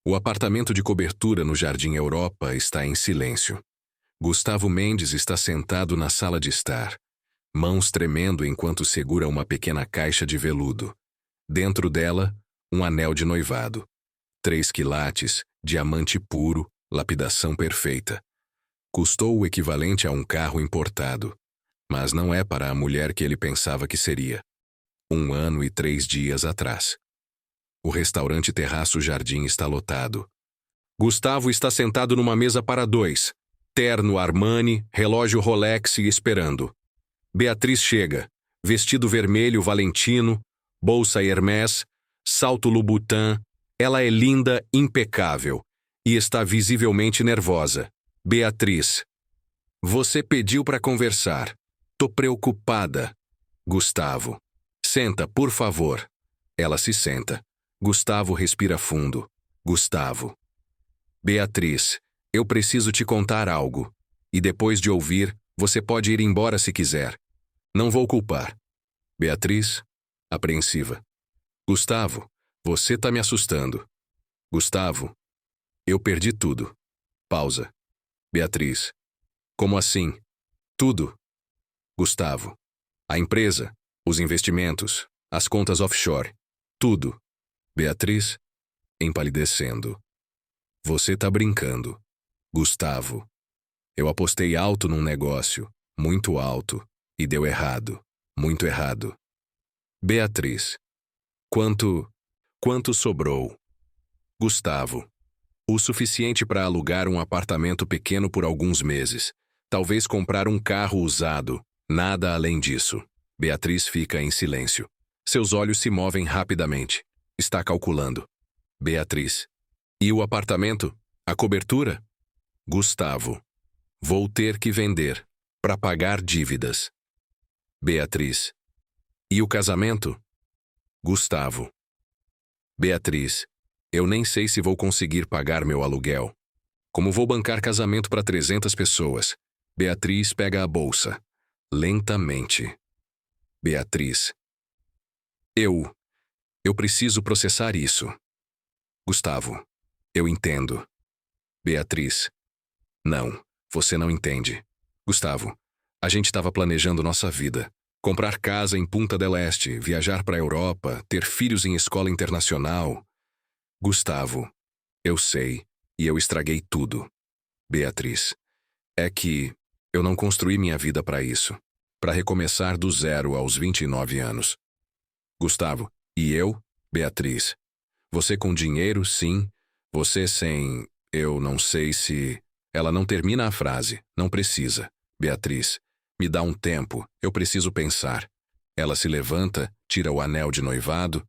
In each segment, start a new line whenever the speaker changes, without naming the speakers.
O apartamento de cobertura no Jardim Europa está em silêncio. Gustavo Mendes está sentado na sala de estar, mãos tremendo enquanto segura uma pequena caixa de veludo. Dentro dela, um anel de noivado. 3 quilates, diamante puro, lapidação perfeita. Custou o equivalente a um carro importado. Mas não é para a mulher que ele pensava que seria. 1 ano e 3 dias atrás. O restaurante Terraço Jardim está lotado. Gustavo está sentado numa mesa para 2. Terno Armani, relógio Rolex e esperando. Beatriz chega. Vestido vermelho Valentino, bolsa Hermès, salto Louboutin. Ela é linda, impecável. E está visivelmente nervosa. Beatriz. Você pediu para conversar. Tô preocupada. Gustavo. Senta, por favor. Ela se senta. Gustavo respira fundo. Gustavo. Beatriz, eu preciso te contar algo. E depois de ouvir, você pode ir embora se quiser. Não vou culpar. Beatriz, apreensiva. Gustavo, você tá me assustando. Gustavo, eu perdi tudo. Pausa. Beatriz. Como assim? Tudo. Gustavo. A empresa, os investimentos, as contas offshore. Tudo. Beatriz, empalidecendo. Você tá brincando. Gustavo. Eu apostei alto num negócio, muito alto, e deu errado, muito errado. Beatriz. Quanto sobrou? Gustavo. O suficiente para alugar um apartamento pequeno por alguns meses. Talvez comprar um carro usado. Nada além disso. Beatriz fica em silêncio. Seus olhos se movem rapidamente. Está calculando. Beatriz. E o apartamento? A cobertura? Gustavo. Vou ter que vender. Para pagar dívidas. Beatriz. E o casamento? Gustavo. Beatriz. Eu nem sei se vou conseguir pagar meu aluguel. Como vou bancar casamento para 300 pessoas? Beatriz pega a bolsa. Lentamente. Beatriz. Eu preciso processar isso. Gustavo. Eu entendo. Beatriz. Não, você não entende. Gustavo. A gente estava planejando nossa vida. Comprar casa em Punta del Este, viajar para a Europa, ter filhos em escola internacional. Gustavo. Eu sei, e eu estraguei tudo. Beatriz. É que eu não construí minha vida para isso. Para recomeçar do zero aos 29 anos. Gustavo. E eu? Beatriz. Você com dinheiro, sim. Você sem... Eu não sei se... Ela não termina a frase. Não precisa. Beatriz. Me dá um tempo. Eu preciso pensar. Ela se levanta, tira o anel de noivado.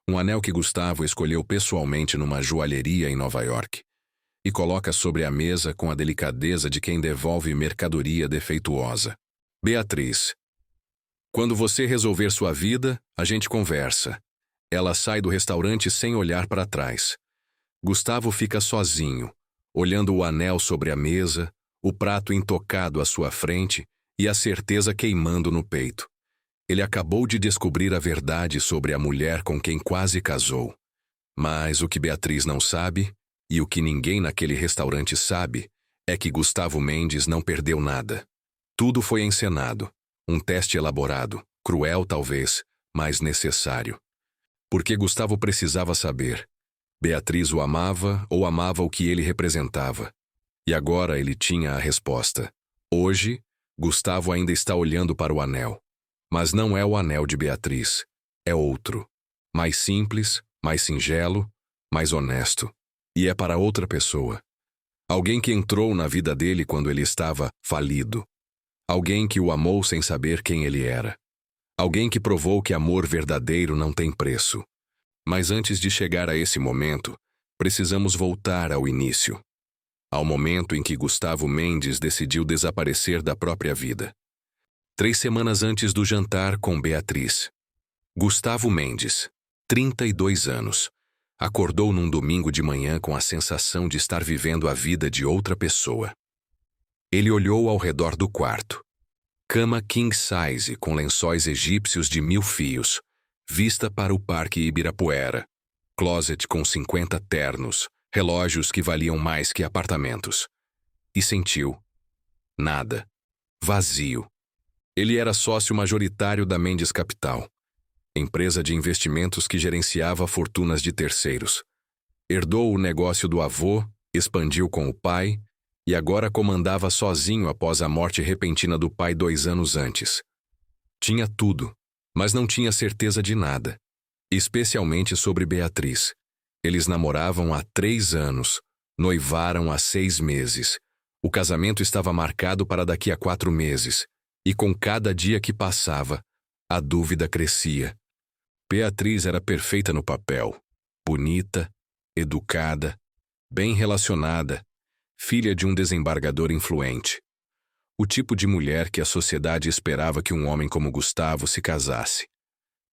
Um anel que Gustavo escolheu pessoalmente numa joalheria em Nova York. E coloca sobre a mesa com a delicadeza de quem devolve mercadoria defeituosa. Beatriz. Quando você resolver sua vida, a gente conversa. Ela sai do restaurante sem olhar para trás. Gustavo fica sozinho, olhando o anel sobre a mesa, o prato intocado à sua frente e a certeza queimando no peito. Ele acabou de descobrir a verdade sobre a mulher com quem quase casou. Mas o que Beatriz não sabe, e o que ninguém naquele restaurante sabe, é que Gustavo Mendes não perdeu nada. Tudo foi encenado. Um teste elaborado, cruel talvez, mas necessário. Porque Gustavo precisava saber. Beatriz o amava ou amava o que ele representava. E agora ele tinha a resposta. Hoje, Gustavo ainda está olhando para o anel. Mas não é o anel de Beatriz. É outro. Mais simples, mais singelo, mais honesto. E é para outra pessoa. Alguém que entrou na vida dele quando ele estava falido. Alguém que o amou sem saber quem ele era. Alguém que provou que amor verdadeiro não tem preço. Mas antes de chegar a esse momento, precisamos voltar ao início. Ao momento em que Gustavo Mendes decidiu desaparecer da própria vida. 3 semanas antes do jantar com Beatriz. Gustavo Mendes, 32 anos, acordou num domingo de manhã com a sensação de estar vivendo a vida de outra pessoa. Ele olhou ao redor do quarto. Cama king size com lençóis egípcios de 1000 fios, vista para o Parque Ibirapuera. Closet com 50 ternos, relógios que valiam mais que apartamentos. E sentiu. Nada. Vazio. Ele era sócio majoritário da Mendes Capital, empresa de investimentos que gerenciava fortunas de terceiros. Herdou o negócio do avô, expandiu com o pai e agora comandava sozinho após a morte repentina do pai 2 anos antes. Tinha tudo, mas não tinha certeza de nada, especialmente sobre Beatriz. Eles namoravam há 3 anos, noivaram há 6 meses. O casamento estava marcado para daqui a 4 meses, e com cada dia que passava, a dúvida crescia. Beatriz era perfeita no papel, bonita, educada, bem relacionada, filha de um desembargador influente. O tipo de mulher que a sociedade esperava que um homem como Gustavo se casasse.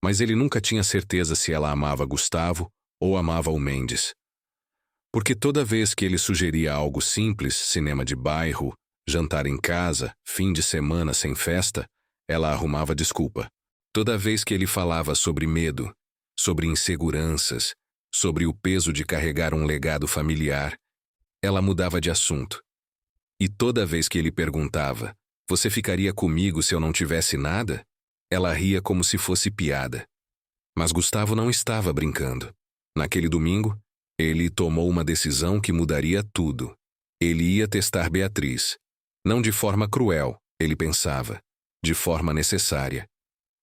Mas ele nunca tinha certeza se ela amava Gustavo ou amava o Mendes. Porque toda vez que ele sugeria algo simples, cinema de bairro, jantar em casa, fim de semana sem festa, ela arrumava desculpa. Toda vez que ele falava sobre medo, sobre inseguranças, sobre o peso de carregar um legado familiar, ela mudava de assunto. E toda vez que ele perguntava, "Você ficaria comigo se eu não tivesse nada?", ela ria como se fosse piada. Mas Gustavo não estava brincando. Naquele domingo, ele tomou uma decisão que mudaria tudo. Ele ia testar Beatriz. Não de forma cruel, ele pensava, de forma necessária.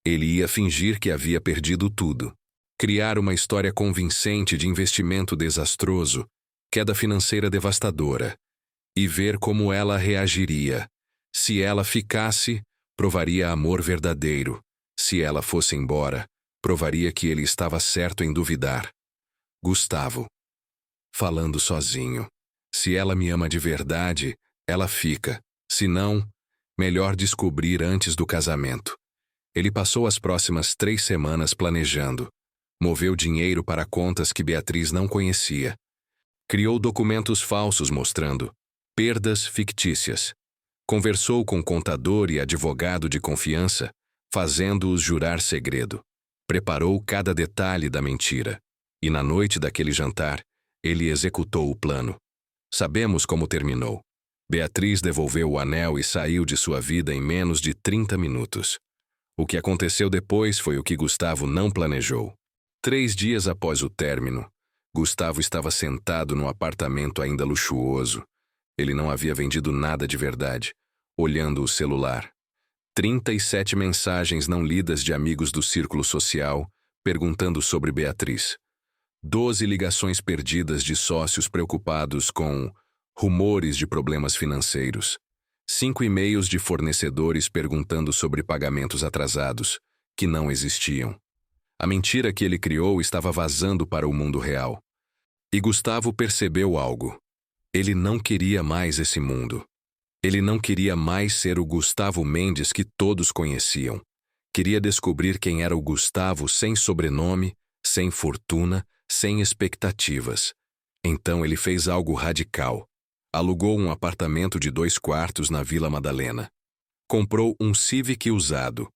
Ele ia fingir que havia perdido tudo. Criar uma história convincente de investimento desastroso, queda financeira devastadora, e ver como ela reagiria. Se ela ficasse, provaria amor verdadeiro. Se ela fosse embora, provaria que ele estava certo em duvidar. Gustavo. Falando sozinho. Se ela me ama de verdade, ela fica. Se não, melhor descobrir antes do casamento. Ele passou as próximas 3 semanas planejando. Moveu dinheiro para contas que Beatriz não conhecia. Criou documentos falsos mostrando perdas fictícias. Conversou com contador e advogado de confiança, fazendo-os jurar segredo. Preparou cada detalhe da mentira. E na noite daquele jantar, ele executou o plano. Sabemos como terminou. Beatriz devolveu o anel e saiu de sua vida em menos de 30 minutos. O que aconteceu depois foi o que Gustavo não planejou. 3 dias após o término, Gustavo estava sentado no apartamento ainda luxuoso. Ele não havia vendido nada de verdade, olhando o celular. 37 mensagens não lidas de amigos do círculo social, perguntando sobre Beatriz. 12 ligações perdidas de sócios preocupados com rumores de problemas financeiros. 5 e-mails de fornecedores perguntando sobre pagamentos atrasados, que não existiam. A mentira que ele criou estava vazando para o mundo real. E Gustavo percebeu algo. Ele não queria mais esse mundo. Ele não queria mais ser o Gustavo Mendes que todos conheciam. Queria descobrir quem era o Gustavo sem sobrenome, sem fortuna, sem expectativas. Então ele fez algo radical. Alugou um apartamento de 2 quartos na Vila Madalena. Comprou um Civic usado.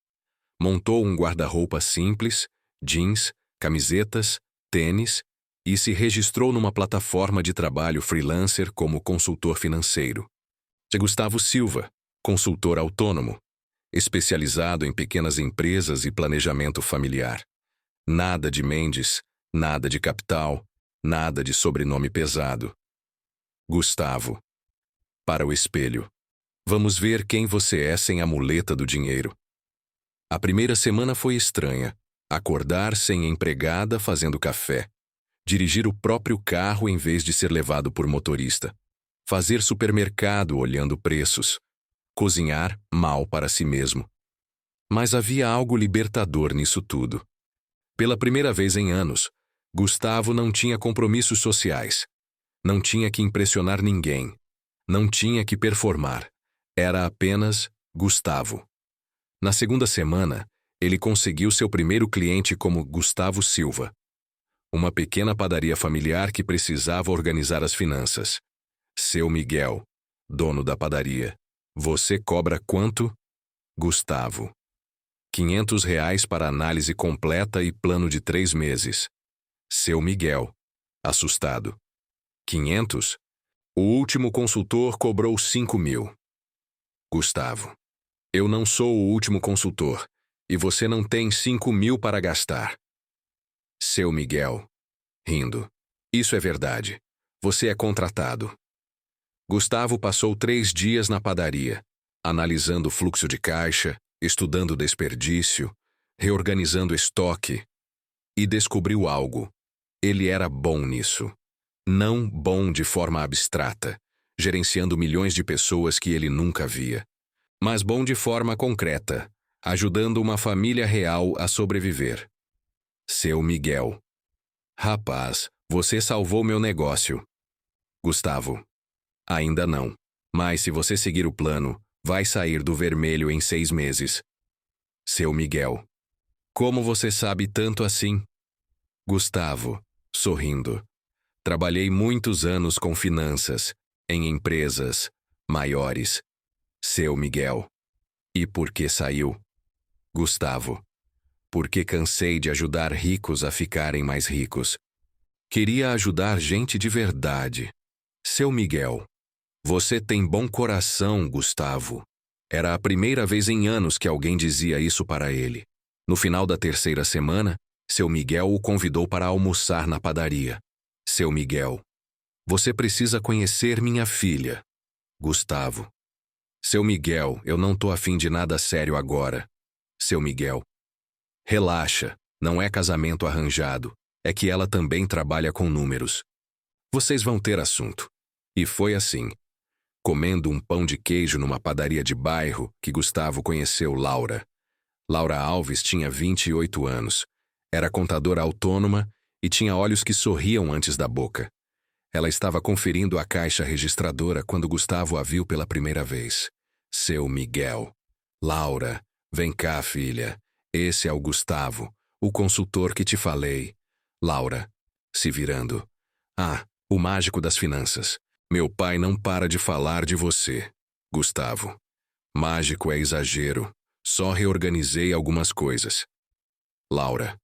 Montou um guarda-roupa simples, jeans, camisetas, tênis e se registrou numa plataforma de trabalho freelancer como consultor financeiro. De Gustavo Silva, consultor autônomo, especializado em pequenas empresas e planejamento familiar. Nada de Mendes, nada de capital, nada de sobrenome pesado. Gustavo. Para o espelho. Vamos ver quem você é sem a muleta do dinheiro. A primeira semana foi estranha. Acordar sem empregada fazendo café. Dirigir o próprio carro em vez de ser levado por motorista. Fazer supermercado olhando preços. Cozinhar mal para si mesmo. Mas havia algo libertador nisso tudo. Pela primeira vez em anos, Gustavo não tinha compromissos sociais. Não tinha que impressionar ninguém. Não tinha que performar. Era apenas Gustavo. Na segunda semana, ele conseguiu seu primeiro cliente como Gustavo Silva. Uma pequena padaria familiar que precisava organizar as finanças. Seu Miguel, dono da padaria. Você cobra quanto? Gustavo. R$ 500 para análise completa e plano de 3 meses. Seu Miguel, assustado. 500? O último consultor cobrou 5.000. Gustavo. Eu não sou o último consultor, e você não tem 5.000 para gastar. Seu Miguel. Rindo. Isso é verdade. Você é contratado. Gustavo passou 3 dias na padaria, analisando o fluxo de caixa, estudando desperdício, reorganizando estoque, e descobriu algo. Ele era bom nisso. Não bom de forma abstrata, gerenciando milhões de pessoas que ele nunca via, mas bom de forma concreta, ajudando uma família real a sobreviver. Seu Miguel. Rapaz, você salvou meu negócio. Gustavo. Ainda não. Mas se você seguir o plano, vai sair do vermelho em 6 meses. Seu Miguel. Como você sabe tanto assim? Gustavo, sorrindo. Trabalhei muitos anos com finanças, em empresas maiores. Seu Miguel. E por que saiu? Gustavo. Porque cansei de ajudar ricos a ficarem mais ricos. Queria ajudar gente de verdade. Seu Miguel. Você tem bom coração, Gustavo. Era a primeira vez em anos que alguém dizia isso para ele. No final da 3ª semana, seu Miguel o convidou para almoçar na padaria. Seu Miguel. Você precisa conhecer minha filha. Gustavo. Seu Miguel, eu não tô afim de nada sério agora. Seu Miguel. Relaxa, não é casamento arranjado. É que ela também trabalha com números. Vocês vão ter assunto. E foi assim. Comendo um pão de queijo numa padaria de bairro que Gustavo conheceu Laura. Laura Alves tinha 28 anos. Era contadora autônoma e tinha olhos que sorriam antes da boca. Ela estava conferindo a caixa registradora quando Gustavo a viu pela primeira vez. Seu Miguel. Laura, vem cá, filha. Esse é o Gustavo, o consultor que te falei. Laura, se virando. Ah, o mágico das finanças. Meu pai não para de falar de você. Gustavo. Mágico é exagero. Só reorganizei algumas coisas. Laura.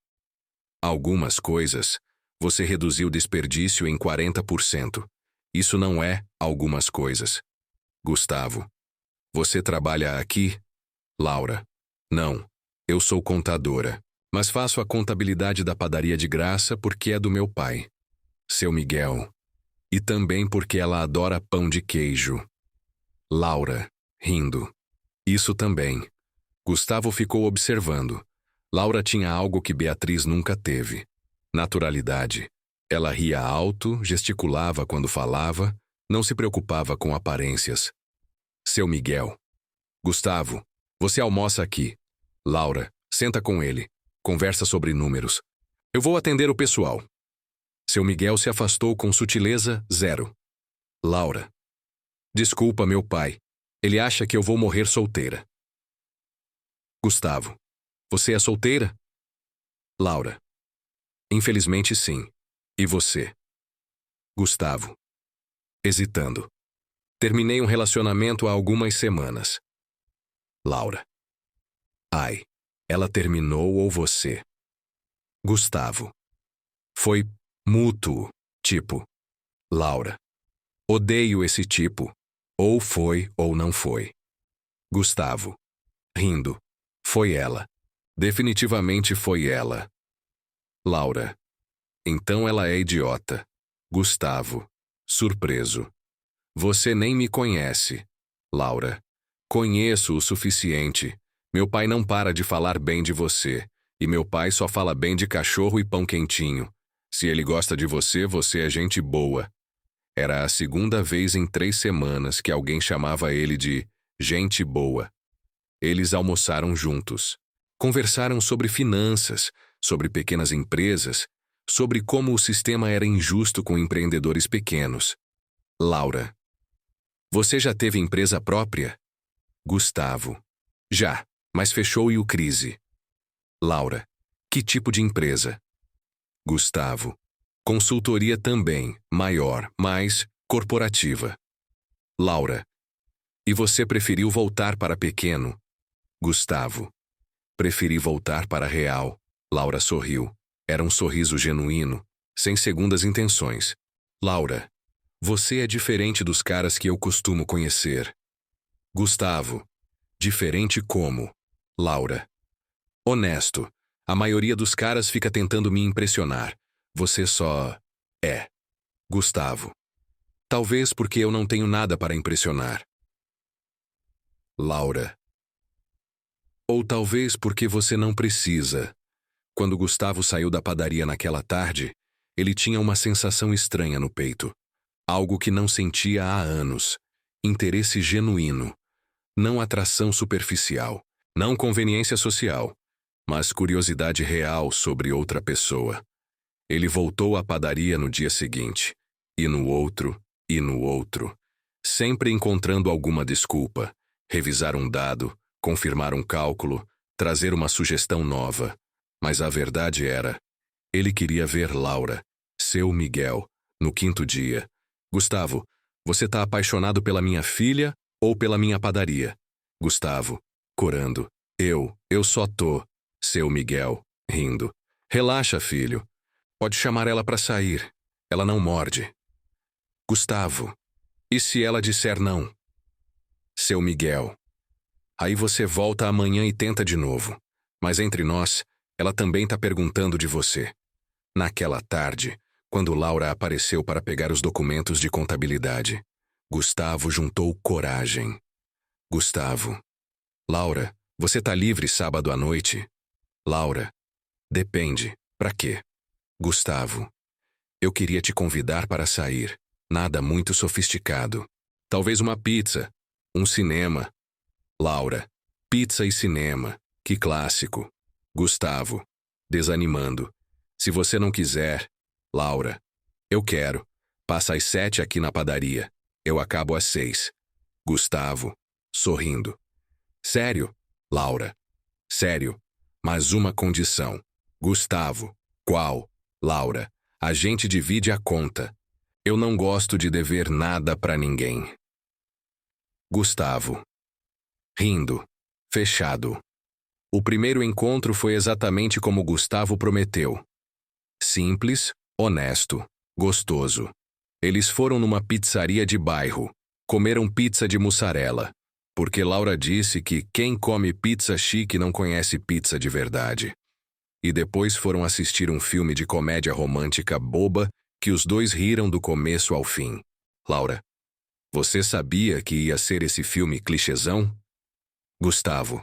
Algumas coisas? Você reduziu o desperdício em 40%. Isso não é algumas coisas. Gustavo. Você trabalha aqui? Laura. Não. Eu sou contadora. Mas faço a contabilidade da padaria de graça porque é do meu pai. Seu Miguel. E também porque ela adora pão de queijo. Laura, rindo. Isso também. Gustavo ficou observando. Laura tinha algo que Beatriz nunca teve. Naturalidade. Ela ria alto, gesticulava quando falava, não se preocupava com aparências. Seu Miguel. Gustavo, você almoça aqui. Laura, senta com ele. Conversa sobre números. Eu vou atender o pessoal. Seu Miguel se afastou com sutileza zero. Laura. Desculpa, meu pai. Ele acha que eu vou morrer solteira. Gustavo. Você é solteira? Laura. Infelizmente, sim. E você? Gustavo. Hesitando. Terminei um relacionamento há algumas semanas. Laura. Ai. Ela terminou ou você? Gustavo. Foi mútuo, tipo. Laura. Odeio esse tipo. Ou foi ou não foi. Gustavo. Rindo. Foi ela. Definitivamente foi ela. Laura. Então ela é idiota. Gustavo. Surpreso. Você nem me conhece. Laura. Conheço o suficiente. Meu pai não para de falar bem de você. E meu pai só fala bem de cachorro e pão quentinho. Se ele gosta de você, você é gente boa. Era a 2ª vez em 3 semanas que alguém chamava ele de gente boa. Eles almoçaram juntos. Conversaram sobre finanças, sobre pequenas empresas, sobre como o sistema era injusto com empreendedores pequenos. Laura. Você já teve empresa própria? Gustavo. Já, mas fechou e o crise. Laura. Que tipo de empresa? Gustavo. Consultoria também, maior, mais corporativa. Laura. E você preferiu voltar para pequeno? Gustavo. Preferi voltar para real. Laura sorriu. Era um sorriso genuíno, sem segundas intenções. Laura. Você é diferente dos caras que eu costumo conhecer. Gustavo. Diferente como? Laura. Honesto. A maioria dos caras fica tentando me impressionar. Você só é. Gustavo. Talvez porque eu não tenho nada para impressionar. Laura. Ou talvez porque você não precisa. Quando Gustavo saiu da padaria naquela tarde, ele tinha uma sensação estranha no peito. Algo que não sentia há anos. Interesse genuíno. Não atração superficial. Não conveniência social. Mas curiosidade real sobre outra pessoa. Ele voltou à padaria no dia seguinte. E no outro. E no outro. Sempre encontrando alguma desculpa. Revisar um dado. Confirmar um cálculo. Trazer uma sugestão nova. Mas a verdade era, ele queria ver Laura, seu Miguel, no quinto dia. Gustavo, você tá apaixonado pela minha filha ou pela minha padaria? Gustavo, corando. Eu só tô. Seu Miguel, rindo. Relaxa, filho. Pode chamar ela pra sair. Ela não morde. Gustavo, e se ela disser não? Seu Miguel. Aí você volta amanhã e tenta de novo. Mas entre nós, ela também tá perguntando de você. Naquela tarde, quando Laura apareceu para pegar os documentos de contabilidade, Gustavo juntou coragem. Gustavo. Laura, você tá livre sábado à noite? Laura. Depende. Pra quê? Gustavo. Eu queria te convidar para sair. Nada muito sofisticado. Talvez uma pizza. Um cinema. Laura. Pizza e cinema. Que clássico. Gustavo. Desanimando. Se você não quiser. Laura. Eu quero. Passa às 7 aqui na padaria. Eu acabo às 6. Gustavo. Sorrindo. Sério? Laura. Sério. Mas uma condição. Gustavo. Qual? Laura. A gente divide a conta. Eu não gosto de dever nada pra ninguém. Gustavo. Rindo. Fechado. O primeiro encontro foi exatamente como Gustavo prometeu. Simples, honesto, gostoso. Eles foram numa pizzaria de bairro. Comeram pizza de mussarela. Porque Laura disse que quem come pizza chique não conhece pizza de verdade. E depois foram assistir um filme de comédia romântica boba que os dois riram do começo ao fim. Laura. Você sabia que ia ser esse filme clichêzão? Gustavo.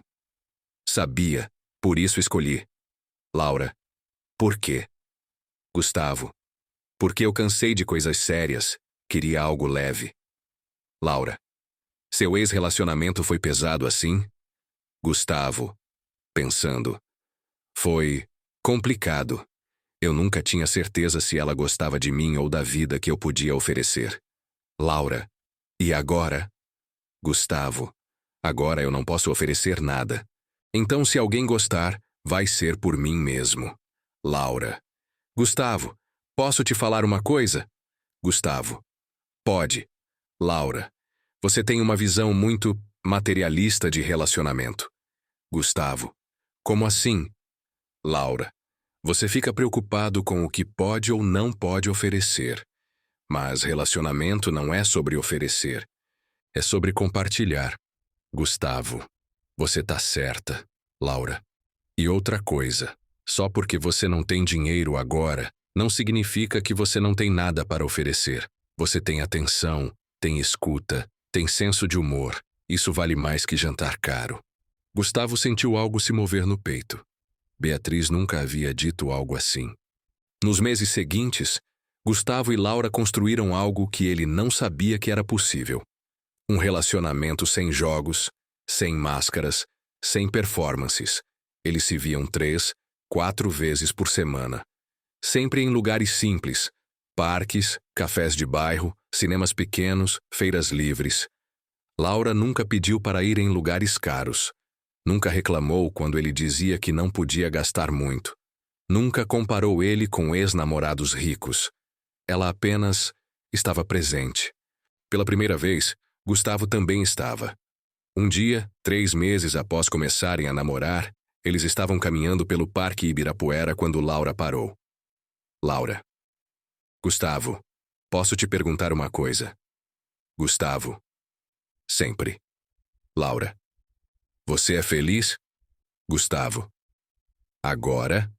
Sabia, por isso escolhi. Laura. Por quê? Gustavo. Porque eu cansei de coisas sérias, queria algo leve. Laura. Seu ex-relacionamento foi pesado assim? Gustavo. Pensando. Foi complicado. Eu nunca tinha certeza se ela gostava de mim ou da vida que eu podia oferecer. Laura. E agora? Gustavo. Agora eu não posso oferecer nada. Então, se alguém gostar, vai ser por mim mesmo. Laura. Gustavo, posso te falar uma coisa? Gustavo. Pode. Laura. Você tem uma visão muito materialista de relacionamento. Gustavo. Como assim? Laura. Você fica preocupado com o que pode ou não pode oferecer. Mas relacionamento não é sobre oferecer. É sobre compartilhar. Gustavo. Você tá certa, Laura. E outra coisa, só porque você não tem dinheiro agora, não significa que você não tem nada para oferecer. Você tem atenção, tem escuta, tem senso de humor. Isso vale mais que jantar caro. Gustavo sentiu algo se mover no peito. Beatriz nunca havia dito algo assim. Nos meses seguintes, Gustavo e Laura construíram algo que ele não sabia que era possível. Um relacionamento sem jogos, sem máscaras, sem performances. Eles se viam 3, 4 vezes por semana. Sempre em lugares simples. Parques, cafés de bairro, cinemas pequenos, feiras livres. Laura nunca pediu para ir em lugares caros. Nunca reclamou quando ele dizia que não podia gastar muito. Nunca comparou ele com ex-namorados ricos. Ela apenas estava presente. Pela primeira vez, Gustavo também estava. Um dia, 3 meses após começarem a namorar, eles estavam caminhando pelo Parque Ibirapuera quando Laura parou. Laura. Gustavo. Posso te perguntar uma coisa? Gustavo. Sempre. Laura. Você é feliz? Gustavo. Agora?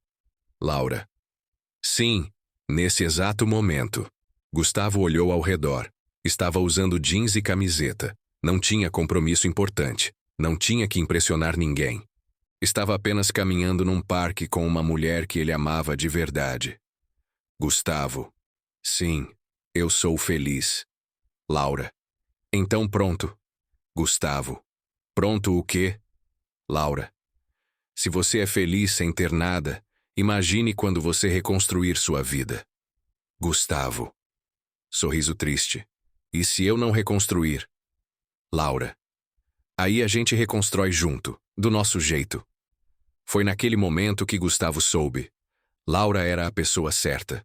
Laura. Sim, nesse exato momento. Gustavo olhou ao redor. Estava usando jeans e camiseta. Não tinha compromisso importante. Não tinha que impressionar ninguém. Estava apenas caminhando num parque com uma mulher que ele amava de verdade. Gustavo. Sim, eu sou feliz. Laura. Então pronto. Gustavo. Pronto o quê? Laura. Se você é feliz sem ter nada, imagine quando você reconstruir sua vida. Gustavo. Sorriso triste. E se eu não reconstruir? Laura. Aí a gente reconstrói junto, do nosso jeito. Foi naquele momento que Gustavo soube. Laura era a pessoa certa.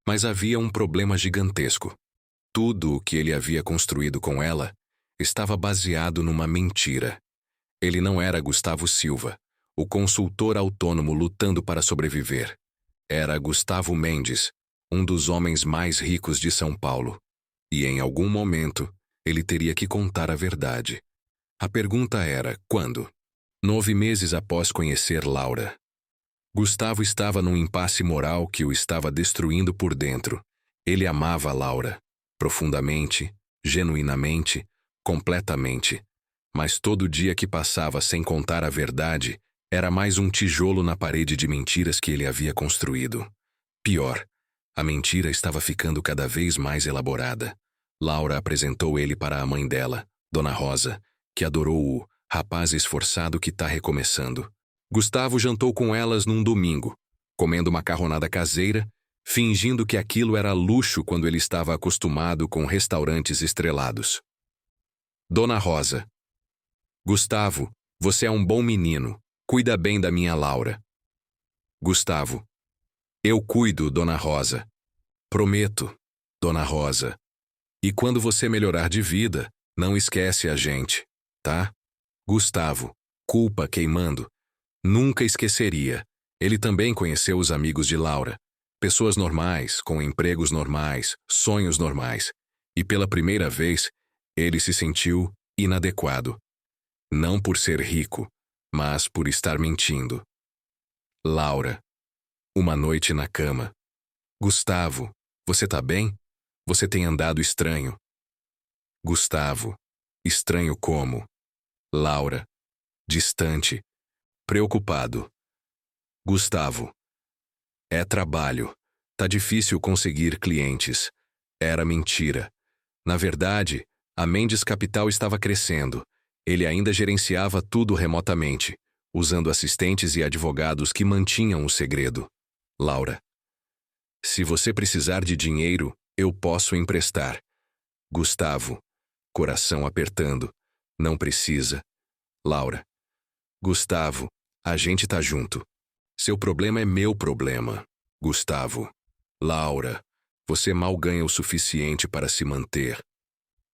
Mas havia um problema gigantesco. Tudo o que ele havia construído com ela estava baseado numa mentira. Ele não era Gustavo Silva, o consultor autônomo lutando para sobreviver. Era Gustavo Mendes, um dos homens mais ricos de São Paulo. E em algum momento, ele teria que contar a verdade. A pergunta era, quando? 9 meses após conhecer Laura. Gustavo estava num impasse moral que o estava destruindo por dentro. Ele amava Laura, profundamente, genuinamente, completamente. Mas todo dia que passava sem contar a verdade era mais um tijolo na parede de mentiras que ele havia construído. Pior, a mentira estava ficando cada vez mais elaborada. Laura apresentou ele para a mãe dela, Dona Rosa, que adorou o rapaz esforçado que tá recomeçando. Gustavo jantou com elas num domingo, comendo macarronada caseira, fingindo que aquilo era luxo quando ele estava acostumado com restaurantes estrelados. Dona Rosa. Gustavo, você é um bom menino. Cuida bem da minha Laura. Gustavo. Eu cuido, Dona Rosa. Prometo, Dona Rosa. E quando você melhorar de vida, não esquece a gente, tá? Gustavo. Culpa queimando. Nunca esqueceria. Ele também conheceu os amigos de Laura. Pessoas normais, com empregos normais, sonhos normais. E pela primeira vez, ele se sentiu inadequado. Não por ser rico, mas por estar mentindo. Laura. Uma noite na cama. Gustavo, você tá bem? Você tem andado estranho. Gustavo. Estranho como? Laura. Distante. Preocupado. Gustavo. É trabalho. Tá difícil conseguir clientes. Era mentira. Na verdade, a Mendes Capital estava crescendo. Ele ainda gerenciava tudo remotamente, usando assistentes e advogados que mantinham o segredo. Laura. Se você precisar de dinheiro, eu posso emprestar. Gustavo. Coração apertando. Não precisa. Laura. Gustavo. A gente tá junto. Seu problema é meu problema. Gustavo. Laura. Você mal ganha o suficiente para se manter.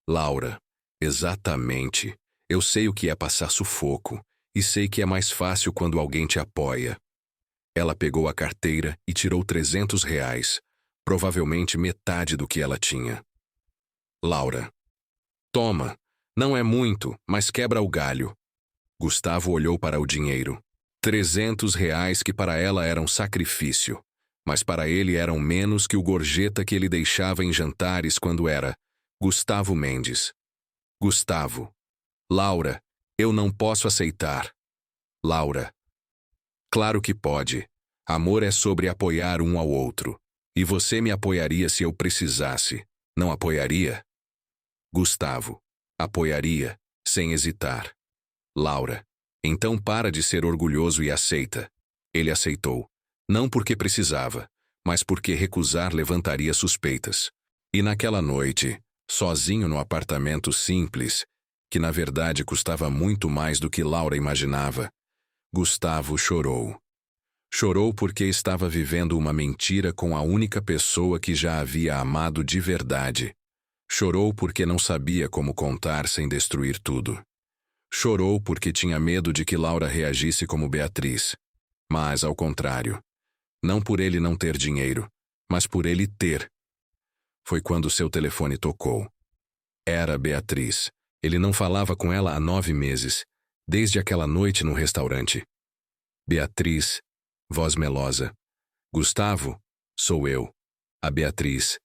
Laura. Exatamente. Eu sei o que é passar sufoco. E sei que é mais fácil quando alguém te apoia. Ela pegou a carteira e tirou R$ 300, provavelmente metade do que ela tinha. Laura. Toma. Não é muito, mas quebra o galho. Gustavo olhou para o dinheiro. R$ 300 que para ela eram sacrifício, mas para ele eram menos que o gorjeta que ele deixava em jantares quando era Gustavo Mendes. Gustavo. Laura, eu não posso aceitar. Laura. Claro que pode. Amor é sobre apoiar um ao outro. E você me apoiaria se eu precisasse. Não apoiaria? Gustavo. Apoiaria, sem hesitar. Laura. Então para de ser orgulhoso e aceita. Ele aceitou. Não porque precisava, mas porque recusar levantaria suspeitas. E naquela noite, sozinho no apartamento simples, que na verdade custava muito mais do que Laura imaginava, Gustavo chorou. Chorou porque estava vivendo uma mentira com a única pessoa que já havia amado de verdade. Chorou porque não sabia como contar sem destruir tudo. Chorou porque tinha medo de que Laura reagisse como Beatriz. Mas, ao contrário, não por ele não ter dinheiro, mas por ele ter. Foi quando seu telefone tocou. Era Beatriz. Ele não falava com ela há 9 meses, desde aquela noite no restaurante. Beatriz, voz melosa. Gustavo, sou eu. A Beatriz.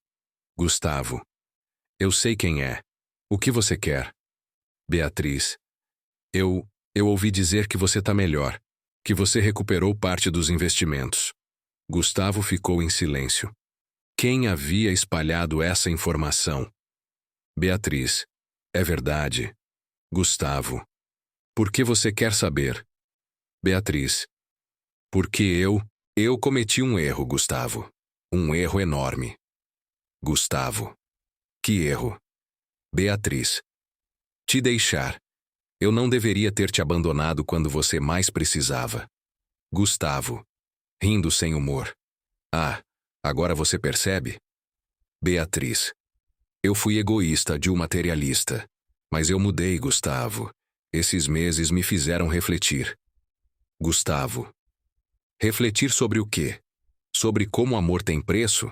Gustavo. Eu sei quem é. O que você quer? Beatriz. Eu ouvi dizer que você tá melhor, que você recuperou parte dos investimentos. Gustavo ficou em silêncio. Quem havia espalhado essa informação? Beatriz. É verdade. Gustavo. Por que você quer saber? Beatriz. Porque eu cometi um erro, Gustavo. Um erro enorme. Gustavo. Que erro? Beatriz. Te deixar. Eu não deveria ter te abandonado quando você mais precisava. Gustavo. Rindo sem humor. Ah, agora você percebe? Beatriz. Eu fui egoísta de um materialista. Mas eu mudei, Gustavo. Esses meses me fizeram refletir. Gustavo. Refletir sobre o quê? Sobre como o amor tem preço?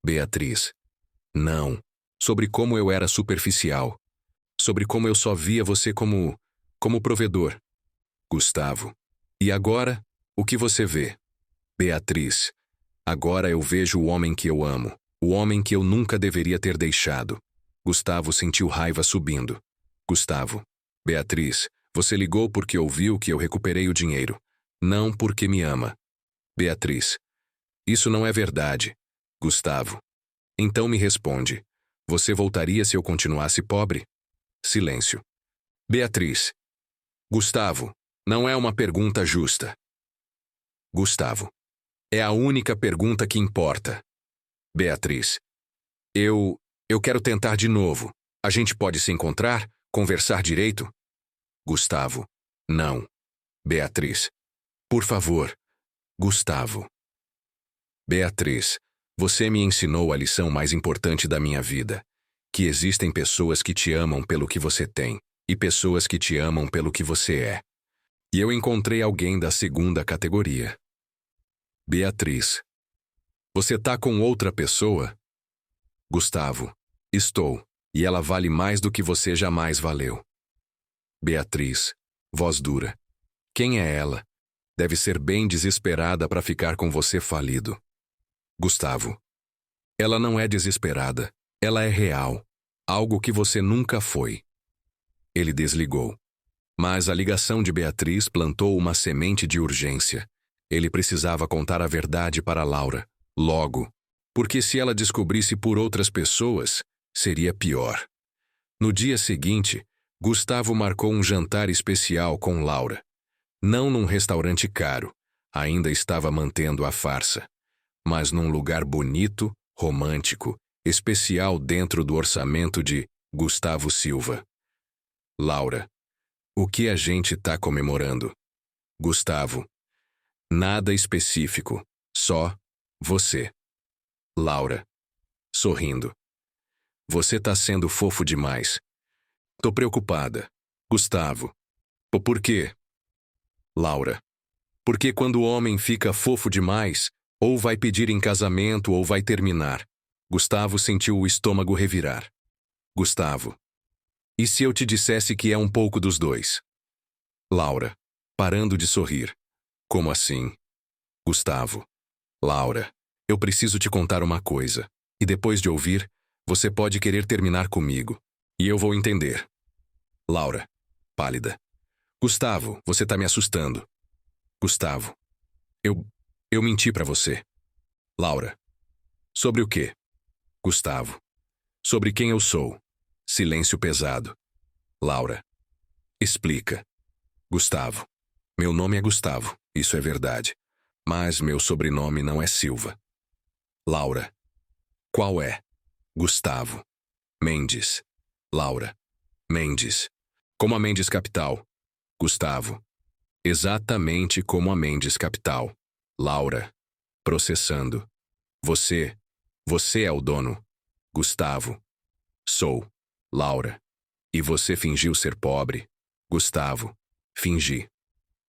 Beatriz. Não. Sobre como eu era superficial. Sobre como eu só via você como provedor. Gustavo. E agora, o que você vê? Beatriz. Agora eu vejo o homem que eu amo. O homem que eu nunca deveria ter deixado. Gustavo sentiu raiva subindo. Gustavo. Beatriz, você ligou porque ouviu que eu recuperei o dinheiro. Não porque me ama. Beatriz. Isso não é verdade. Gustavo. Então me responde. Você voltaria se eu continuasse pobre? Silêncio. Beatriz. Gustavo, não é uma pergunta justa. Gustavo. É a única pergunta que importa. Beatriz. Eu quero tentar de novo. A gente pode se encontrar? Conversar direito? Gustavo. Não. Beatriz. Por favor. Gustavo. Beatriz, você me ensinou a lição mais importante da minha vida. Que existem pessoas que te amam pelo que você tem, e pessoas que te amam pelo que você é. E eu encontrei alguém da segunda categoria. Beatriz. Você tá com outra pessoa? Gustavo. Estou. E ela vale mais do que você jamais valeu. Beatriz. Voz dura. Quem é ela? Deve ser bem desesperada para ficar com você falido. Gustavo. Ela não é desesperada. Ela é real. Algo que você nunca foi. Ele desligou. Mas a ligação de Beatriz plantou uma semente de urgência. Ele precisava contar a verdade para Laura. Logo. Porque se ela descobrisse por outras pessoas, seria pior. No dia seguinte, Gustavo marcou um jantar especial com Laura. Não num restaurante caro. Ainda estava mantendo a farsa. Mas num lugar bonito, romântico, especial dentro do orçamento de Gustavo Silva. Laura. O que a gente tá comemorando? Gustavo. Nada específico. Só você. Laura. Sorrindo. Você tá sendo fofo demais. Tô preocupada. Gustavo. Por quê? Laura. Porque quando o homem fica fofo demais, ou vai pedir em casamento ou vai terminar. Gustavo sentiu o estômago revirar. Gustavo. E se eu te dissesse que é um pouco dos dois? Laura. Parando de sorrir. Como assim? Gustavo. Laura. Eu preciso te contar uma coisa. E depois de ouvir, você pode querer terminar comigo. E eu vou entender. Laura. Pálida. Gustavo, você tá me assustando. Gustavo. Eu menti pra você. Laura. Sobre o quê? Gustavo. Sobre quem eu sou. Silêncio pesado. Laura. Explica. Gustavo. Meu nome é Gustavo, isso é verdade. Mas meu sobrenome não é Silva. Laura. Qual é? Gustavo. Mendes. Laura. Mendes. Como a Mendes Capital. Gustavo. Exatamente como a Mendes Capital. Laura. Processando. Você é o dono. Gustavo. Sou. Laura. E você fingiu ser pobre. Gustavo. Fingi.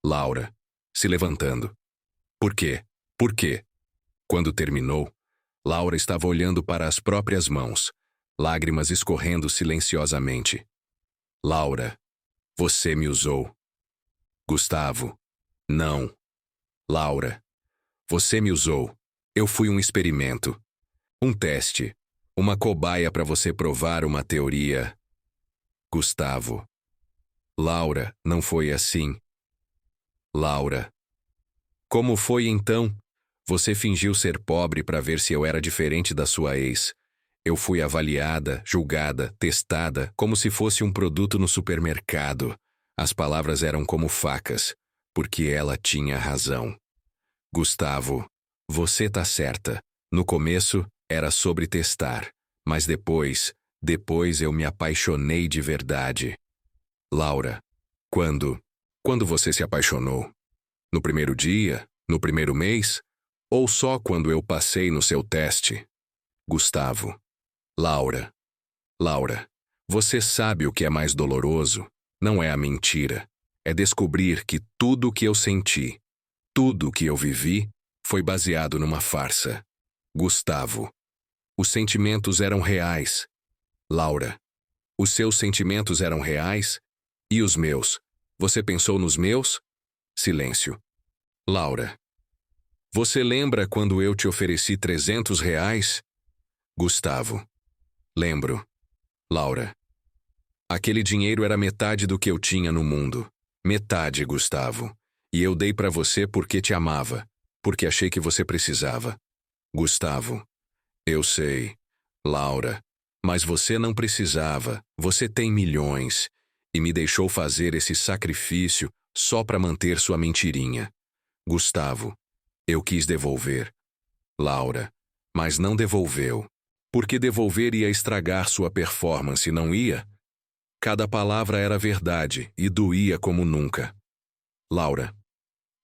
Laura. Se levantando. Por quê? Por quê? Quando terminou, Laura estava olhando para as próprias mãos, lágrimas escorrendo silenciosamente. Laura, você me usou. Gustavo, não. Laura, você me usou. Eu fui um experimento. Um teste. Uma cobaia para você provar uma teoria. Gustavo. Laura, não foi assim. Laura. Como foi então? Você fingiu ser pobre para ver se eu era diferente da sua ex. Eu fui avaliada, julgada, testada, como se fosse um produto no supermercado. As palavras eram como facas, porque ela tinha razão. Gustavo, você tá certa. No começo, era sobre testar, mas depois eu me apaixonei de verdade. Laura, quando? Quando você se apaixonou? No primeiro dia? No primeiro mês? Ou só quando eu passei no seu teste? Gustavo. Laura. Laura, você sabe o que é mais doloroso? Não é a mentira. É descobrir que tudo o que eu senti, tudo o que eu vivi, foi baseado numa farsa. Gustavo. Os sentimentos eram reais. Laura. Os seus sentimentos eram reais? E os meus? Você pensou nos meus? Silêncio. Laura. Você lembra quando eu te ofereci R$ 300? Gustavo. Lembro. Laura. Aquele dinheiro era metade do que eu tinha no mundo. Metade, Gustavo. E eu dei para você porque te amava. Porque achei que você precisava. Gustavo. Eu sei. Laura. Mas você não precisava. Você tem milhões. E me deixou fazer esse sacrifício só para manter sua mentirinha. Gustavo. Eu quis devolver. Laura. Mas não devolveu. Porque devolver ia estragar sua performance, não ia? Cada palavra era verdade e doía como nunca. Laura.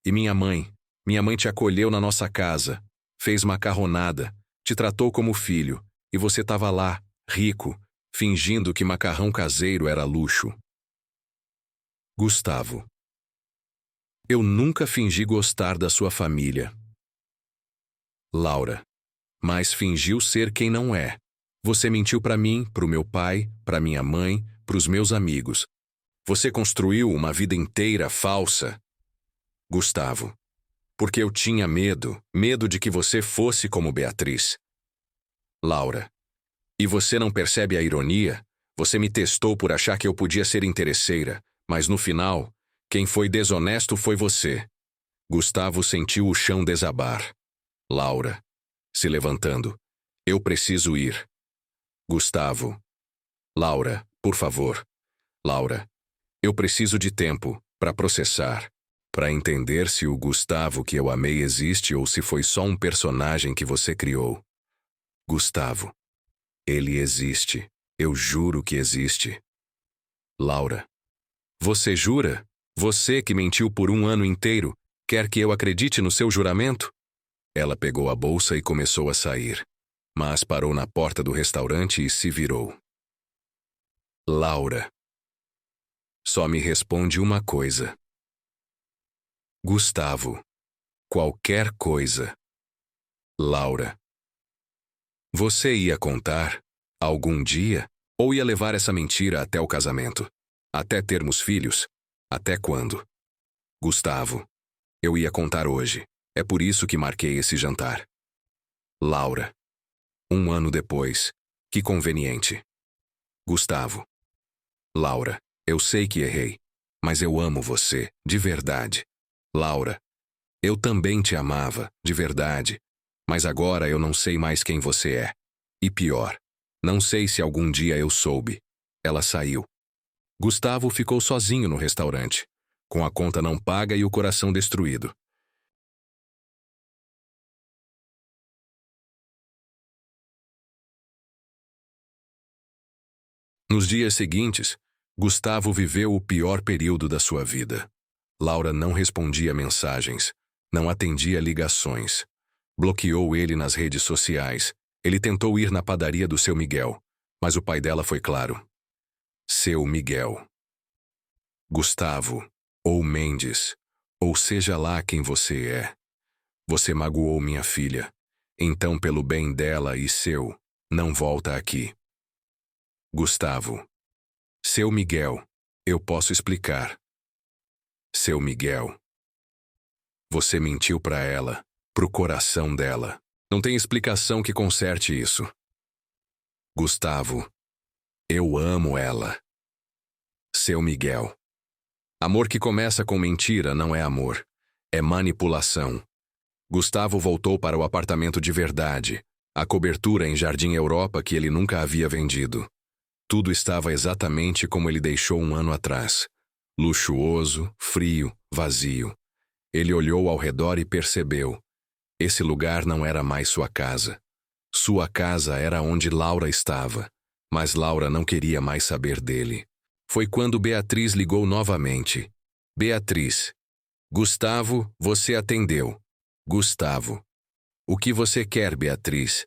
E minha mãe? Minha mãe te acolheu na nossa casa, fez macarronada, te tratou como filho, e você estava lá, rico, fingindo que macarrão caseiro era luxo. Gustavo. Eu nunca fingi gostar da sua família. Laura. Mas fingiu ser quem não é. Você mentiu para mim, para o meu pai, para minha mãe, para os meus amigos. Você construiu uma vida inteira falsa. Gustavo. Porque eu tinha medo de que você fosse como Beatriz. Laura. E você não percebe a ironia? Você me testou por achar que eu podia ser interesseira, mas no final, quem foi desonesto foi você. Gustavo sentiu o chão desabar. Laura. Se levantando. Eu preciso ir. Gustavo. Laura, por favor. Laura. Eu preciso de tempo para processar, para entender se o Gustavo que eu amei existe ou se foi só um personagem que você criou. Gustavo. Ele existe. Eu juro que existe. Laura. Você jura? Você que mentiu por um ano inteiro, quer que eu acredite no seu juramento? Ela pegou a bolsa e começou a sair, mas parou na porta do restaurante e se virou. Laura. Só me responde uma coisa. Gustavo. Qualquer coisa. Laura. Você ia contar, algum dia, ou ia levar essa mentira até o casamento? Até termos filhos? Até quando? Gustavo. Eu ia contar hoje. É por isso que marquei esse jantar. Laura. 1 ano depois. Que conveniente. Gustavo. Laura. Eu sei que errei. Mas eu amo você, de verdade. Laura. Eu também te amava, de verdade. Mas agora eu não sei mais quem você é. E pior. Não sei se algum dia eu soube. Ela saiu. Gustavo ficou sozinho no restaurante, com a conta não paga e o coração destruído. Nos dias seguintes, Gustavo viveu o pior período da sua vida. Laura não respondia mensagens, não atendia ligações. Bloqueou ele nas redes sociais. Ele tentou ir na padaria do seu Miguel, mas o pai dela foi claro. Seu Miguel. Gustavo, ou Mendes, ou seja lá quem você é. Você magoou minha filha. Então, pelo bem dela e seu, não volta aqui. Gustavo. Seu Miguel. Eu posso explicar. Seu Miguel. Você mentiu pra ela, pro coração dela. Não tem explicação que conserte isso. Gustavo. Eu amo ela. Seu Miguel. Amor que começa com mentira não é amor. É manipulação. Gustavo voltou para o apartamento de verdade, a cobertura em Jardim Europa que ele nunca havia vendido. Tudo estava exatamente como ele deixou um ano atrás. Luxuoso, frio, vazio. Ele olhou ao redor e percebeu. Esse lugar não era mais sua casa. Sua casa era onde Laura estava, mas Laura não queria mais saber dele. Foi quando Beatriz ligou novamente. Beatriz. Gustavo, você atendeu. Gustavo. O que você quer, Beatriz?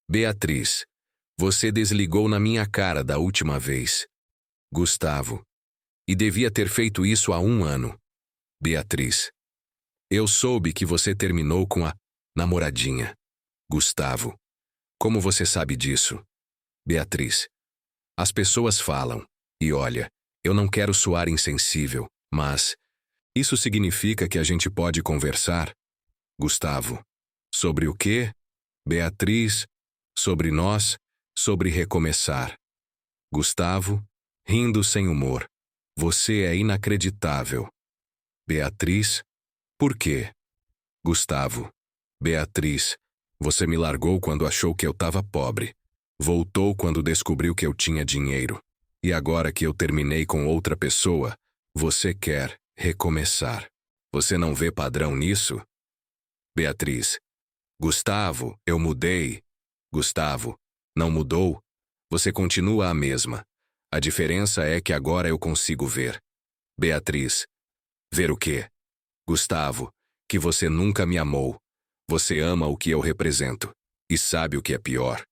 Beatriz. Você desligou na minha cara da última vez. Gustavo. E devia ter feito isso há 1 ano. Beatriz. Eu soube que você terminou com a namoradinha. Gustavo. Como você sabe disso? Beatriz. As pessoas falam. E olha, eu não quero soar insensível, mas isso significa que a gente pode conversar? Gustavo. Sobre o quê? Beatriz. Sobre nós. Sobre recomeçar. Gustavo, rindo sem humor. Você é inacreditável. Beatriz. Por quê? Gustavo. Beatriz. Você me largou quando achou que eu estava pobre. Voltou quando descobriu que eu tinha dinheiro. E agora que eu terminei com outra pessoa, você quer recomeçar. Você não vê padrão nisso? Beatriz. Gustavo, eu mudei. Gustavo. Não mudou? Você continua a mesma. A diferença é que agora eu consigo ver. Beatriz. Ver o quê? Gustavo. Que você nunca me amou. Você ama o que eu represento. E sabe o que é pior?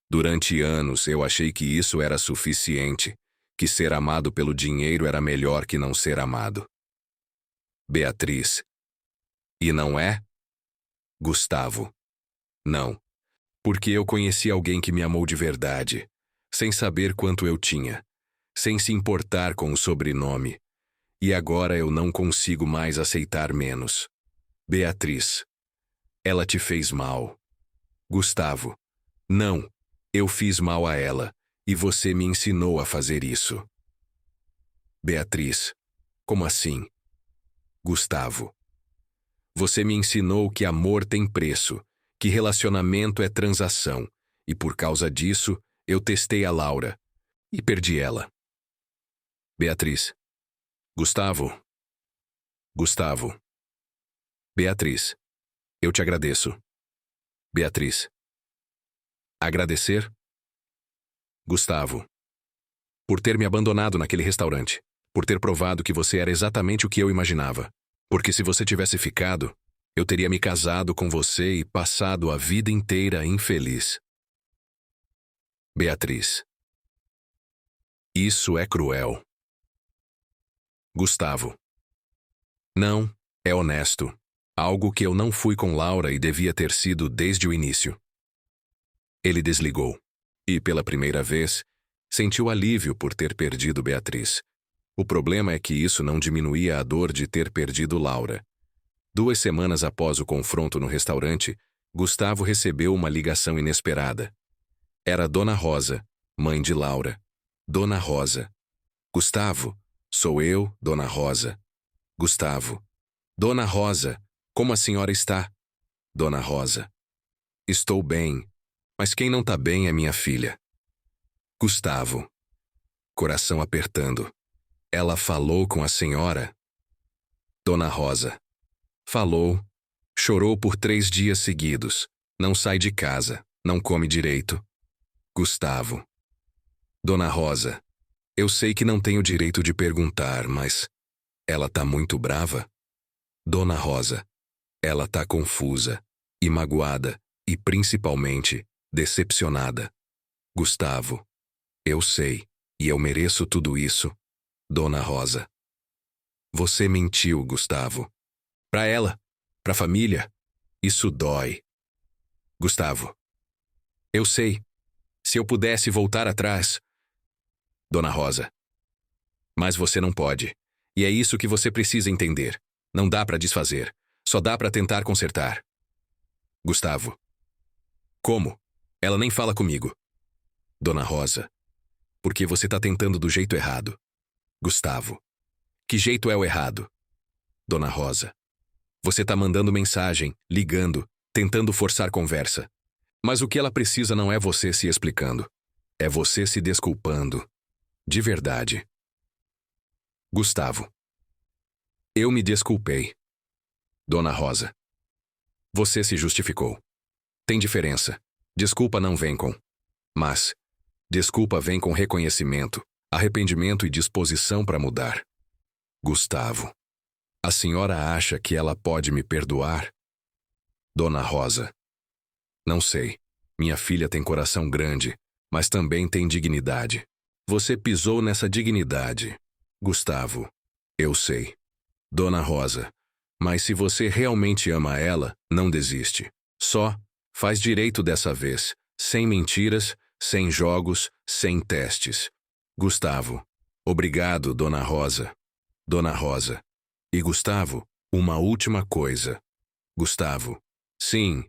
Durante anos eu achei que isso era suficiente. Que ser amado pelo dinheiro era melhor que não ser amado. Beatriz. E não é? Gustavo. Não. Porque eu conheci alguém que me amou de verdade, sem saber quanto eu tinha, sem se importar com o sobrenome. E agora eu não consigo mais aceitar menos. Beatriz. Ela te fez mal. Gustavo. Não, eu fiz mal a ela, e você me ensinou a fazer isso. Beatriz. Como assim? Gustavo. Você me ensinou que amor tem preço, que relacionamento é transação, e por causa disso, eu testei a Laura. E perdi ela. Beatriz. Gustavo. Gustavo. Beatriz. Eu te agradeço. Beatriz. Agradecer? Gustavo. Por ter me abandonado naquele restaurante. Por ter provado que você era exatamente o que eu imaginava. Porque se você tivesse ficado, eu teria me casado com você e passado a vida inteira infeliz. Beatriz. Isso é cruel. Gustavo. Não, é honesto. Algo que eu não fui com Laura e devia ter sido desde o início. Ele desligou. E, pela primeira vez, sentiu alívio por ter perdido Beatriz. O problema é que isso não diminuía a dor de ter perdido Laura. 2 semanas após o confronto no restaurante, Gustavo recebeu uma ligação inesperada. Era Dona Rosa, mãe de Laura. Dona Rosa. Gustavo, sou eu, Dona Rosa. Gustavo. Dona Rosa, como a senhora está? Dona Rosa. Estou bem, mas quem não tá bem é minha filha. Gustavo. Coração apertando. Ela falou com a senhora? Dona Rosa. Falou. Chorou por 3 dias seguidos. Não sai de casa. Não come direito. Gustavo. Dona Rosa. Eu sei que não tenho direito de perguntar, mas ela tá muito brava? Dona Rosa. Ela tá confusa, e magoada, e principalmente, decepcionada. Gustavo. Eu sei, e eu mereço tudo isso. Dona Rosa. Você mentiu, Gustavo. Pra ela, pra família. Isso dói. Gustavo. Eu sei. Se eu pudesse voltar atrás. Dona Rosa. Mas você não pode. E é isso que você precisa entender. Não dá para desfazer. Só dá para tentar consertar. Gustavo. Como? Ela nem fala comigo. Dona Rosa. Porque você tá tentando do jeito errado. Gustavo. Que jeito é o errado? Dona Rosa. Você tá mandando mensagem, ligando, tentando forçar conversa. Mas o que ela precisa não é você se explicando. É você se desculpando. De verdade. Gustavo. Eu me desculpei. Dona Rosa. Você se justificou. Tem diferença. Desculpa não vem com. Mas. Desculpa vem com reconhecimento, arrependimento e disposição para mudar. Gustavo. A senhora acha que ela pode me perdoar? Dona Rosa. Não sei. Minha filha tem coração grande, mas também tem dignidade. Você pisou nessa dignidade. Gustavo. Eu sei. Dona Rosa. Mas se você realmente ama ela, não desiste. Só faz direito dessa vez, sem mentiras, sem jogos, sem testes. Gustavo. Obrigado, Dona Rosa. Dona Rosa. E Gustavo, uma última coisa. Gustavo. Sim,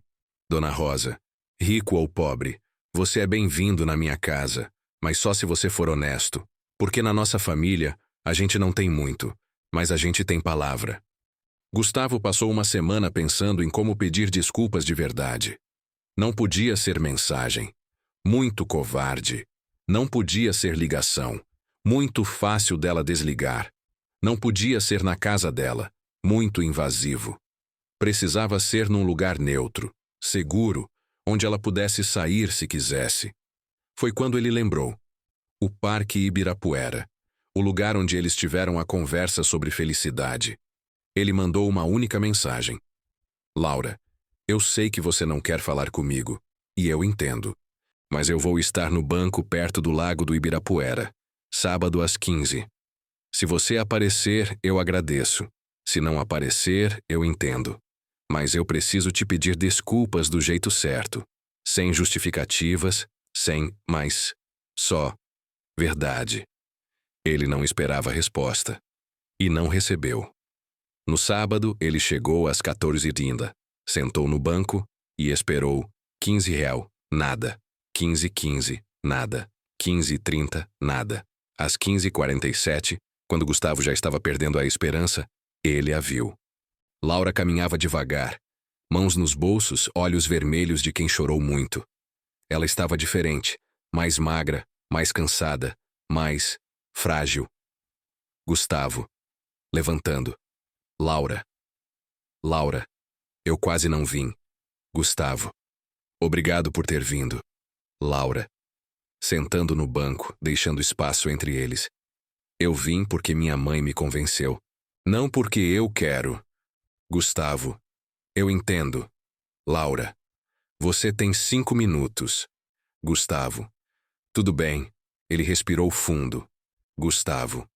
Dona Rosa. Rico ou pobre, você é bem-vindo na minha casa, mas só se você for honesto. Porque na nossa família, a gente não tem muito, mas a gente tem palavra. Gustavo passou uma semana pensando em como pedir desculpas de verdade. Não podia ser mensagem. Muito covarde. Não podia ser ligação. Muito fácil dela desligar. Não podia ser na casa dela. Muito invasivo. Precisava ser num lugar neutro, seguro, onde ela pudesse sair se quisesse. Foi quando ele lembrou. O Parque Ibirapuera. O lugar onde eles tiveram a conversa sobre felicidade. Ele mandou uma única mensagem. Laura, eu sei que você não quer falar comigo, e eu entendo. Mas eu vou estar no banco perto do lago do Ibirapuera, sábado às 15. Se você aparecer, eu agradeço. Se não aparecer, eu entendo. Mas eu preciso te pedir desculpas do jeito certo. Sem justificativas, sem mais. Só. Verdade. Ele não esperava a resposta. E não recebeu. No sábado, ele chegou às 14h30, sentou no banco e esperou. 15 real, nada. 15h15, nada. 15h30, nada. Às 15h47, quando Gustavo já estava perdendo a esperança, ele a viu. Laura caminhava devagar, mãos nos bolsos, olhos vermelhos de quem chorou muito. Ela estava diferente, mais magra, mais cansada, mais frágil. Gustavo, levantando. Laura. Laura, eu quase não vim. Gustavo. Obrigado por ter vindo. Laura. Sentando no banco, deixando espaço entre eles. Eu vim porque minha mãe me convenceu. Não porque eu quero. Gustavo. Eu entendo. Laura. Você tem 5 minutos. Gustavo. Tudo bem. Ele respirou fundo. Gustavo.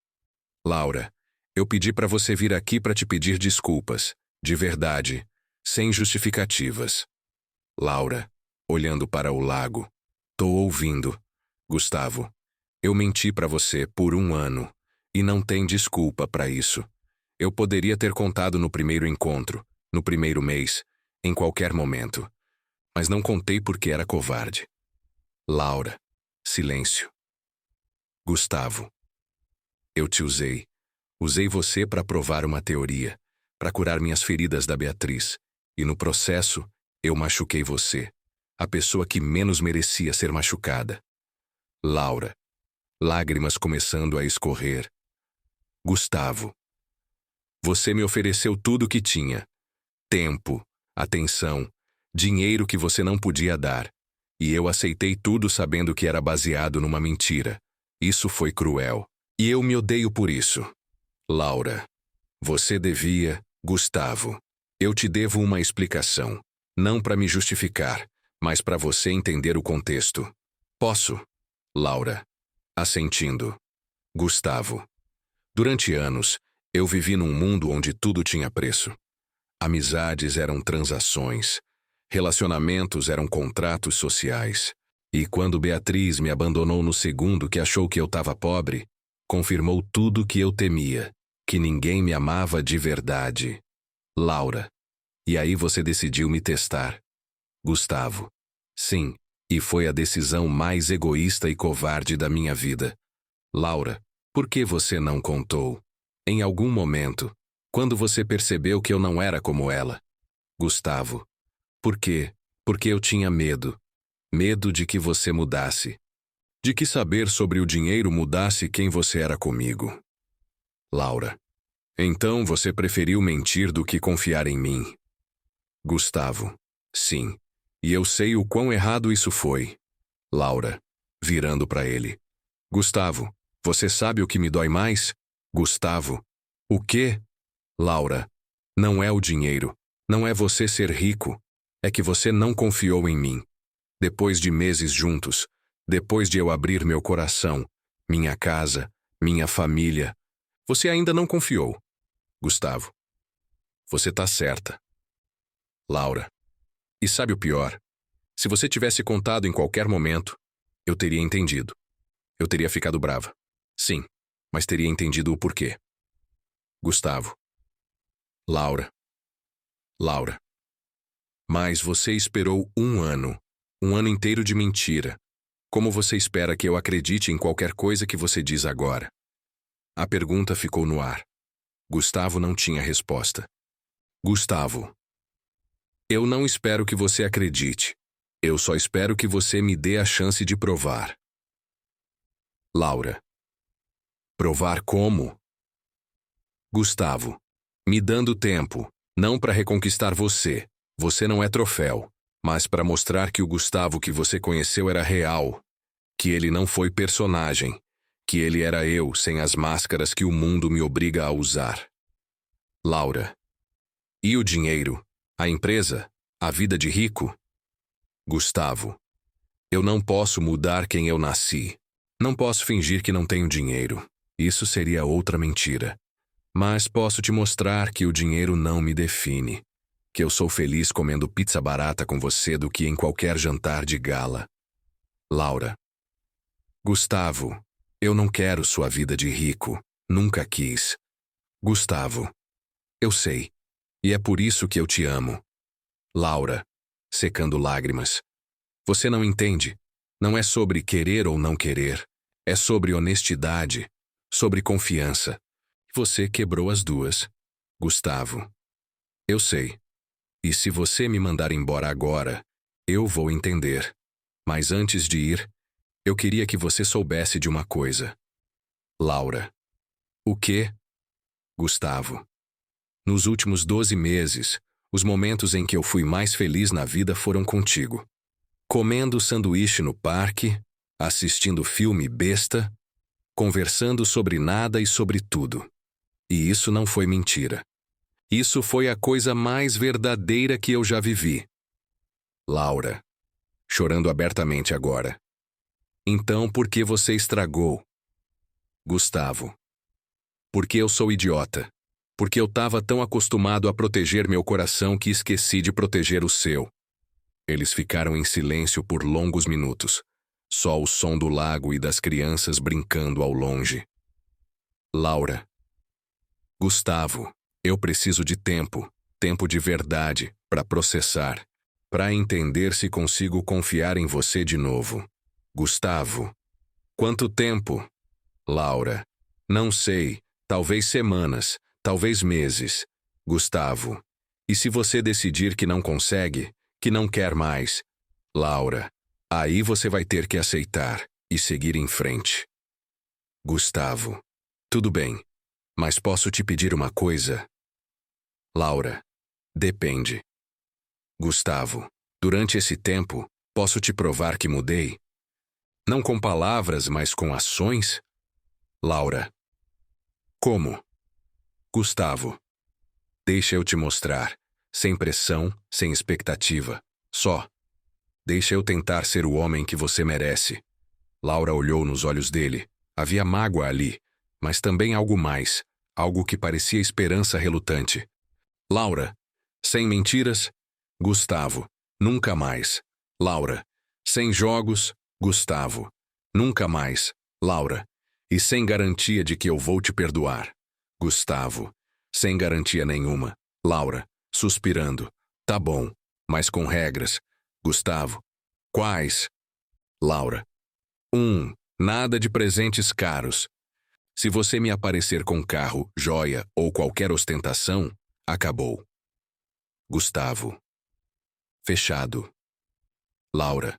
Laura. Eu pedi para você vir aqui para te pedir desculpas. De verdade. Sem justificativas. Laura. Olhando para o lago. Tô ouvindo. Gustavo. Eu menti para você por 1 ano. E não tem desculpa para isso. Eu poderia ter contado no primeiro encontro, no primeiro mês, em qualquer momento. Mas não contei porque era covarde. Laura. Silêncio. Gustavo. Eu te usei. Usei você para provar uma teoria, para curar minhas feridas da Beatriz. E no processo, eu machuquei você, a pessoa que menos merecia ser machucada. Laura. Lágrimas começando a escorrer. Gustavo. Você me ofereceu tudo o que tinha. Tempo, atenção, dinheiro que você não podia dar. E eu aceitei tudo sabendo que era baseado numa mentira. Isso foi cruel. E eu me odeio por isso. Laura. Você devia, Gustavo. Eu te devo uma explicação. Não para me justificar, mas para você entender o contexto. Posso? Laura. Assentindo. Gustavo. Durante anos, eu vivi num mundo onde tudo tinha preço. Amizades eram transações. Relacionamentos eram contratos sociais. E quando Beatriz me abandonou no segundo que achou que eu estava pobre, confirmou tudo que eu temia, que ninguém me amava de verdade. Laura. E aí você decidiu me testar. Gustavo. Sim, e foi a decisão mais egoísta e covarde da minha vida. Laura, por que você não contou? Em algum momento, quando você percebeu que eu não era como ela. Gustavo. Por quê? Porque eu tinha medo. Medo de que você mudasse. De que saber sobre o dinheiro mudasse quem você era comigo. Laura. Então você preferiu mentir do que confiar em mim. Gustavo. Sim. E eu sei o quão errado isso foi. Laura. Virando para ele. Gustavo, você sabe o que me dói mais? Gustavo. O quê? Laura. Não é o dinheiro. Não é você ser rico. É que você não confiou em mim. Depois de meses juntos, depois de eu abrir meu coração, minha casa, minha família, você ainda não confiou. Gustavo. Você tá certa. Laura. E sabe o pior? Se você tivesse contado em qualquer momento, eu teria entendido. Eu teria ficado brava. Sim, mas teria entendido o porquê. Gustavo. Laura. Laura. Mas você esperou um ano inteiro de mentira. Como você espera que eu acredite em qualquer coisa que você diz agora? A pergunta ficou no ar. Gustavo não tinha resposta. Gustavo. Eu não espero que você acredite. Eu só espero que você me dê a chance de provar. Laura. Provar como? Gustavo. Me dando tempo, não para reconquistar você. Você não é troféu. Mas para mostrar que o Gustavo que você conheceu era real, que ele não foi personagem, que ele era eu sem as máscaras que o mundo me obriga a usar. Laura. E o dinheiro? A empresa? A vida de rico? Gustavo. Eu não posso mudar quem eu nasci. Não posso fingir que não tenho dinheiro. Isso seria outra mentira. Mas posso te mostrar que o dinheiro não me define. Que eu sou feliz comendo pizza barata com você do que em qualquer jantar de gala. Laura. Gustavo, eu não quero sua vida de rico. Nunca quis. Gustavo. Eu sei. E é por isso que eu te amo. Laura, secando lágrimas. Você não entende. Não é sobre querer ou não querer. É sobre honestidade. Sobre confiança. Você quebrou as duas. Gustavo. Eu sei. E se você me mandar embora agora, eu vou entender. Mas antes de ir, eu queria que você soubesse de uma coisa. Laura. O quê? Gustavo. Nos últimos 12 meses, os momentos em que eu fui mais feliz na vida foram contigo. Comendo sanduíche no parque, assistindo filme besta, conversando sobre nada e sobre tudo. E isso não foi mentira. Isso foi a coisa mais verdadeira que eu já vivi. Laura. Chorando abertamente agora. Então por que você estragou? Gustavo. Porque eu sou idiota. Porque eu estava tão acostumado a proteger meu coração que esqueci de proteger o seu. Eles ficaram em silêncio por longos minutos. Só o som do lago e das crianças brincando ao longe. Laura. Gustavo. Eu preciso de tempo, tempo de verdade, para processar, para entender se consigo confiar em você de novo. Gustavo. Quanto tempo? Laura. Não sei, talvez semanas, talvez meses. Gustavo. E se você decidir que não consegue, que não quer mais? Laura. Aí você vai ter que aceitar e seguir em frente. Gustavo. Tudo bem, mas posso te pedir uma coisa? Laura. Depende. Gustavo. Durante esse tempo, posso te provar que mudei? Não com palavras, mas com ações? Laura. Como? Gustavo. Deixa eu te mostrar. Sem pressão, sem expectativa. Só. Deixa eu tentar ser o homem que você merece. Laura olhou nos olhos dele. Havia mágoa ali, mas também algo mais. Algo que parecia esperança relutante. Laura. Sem mentiras? Gustavo. Nunca mais. Laura. Sem jogos, Gustavo. Nunca mais. Laura. E sem garantia de que eu vou te perdoar. Gustavo. Sem garantia nenhuma. Laura. Suspirando. Tá bom, mas com regras. Gustavo. Quais? Laura. Nada de presentes caros. Se você me aparecer com carro, joia ou qualquer ostentação, acabou. Gustavo. Fechado. Laura.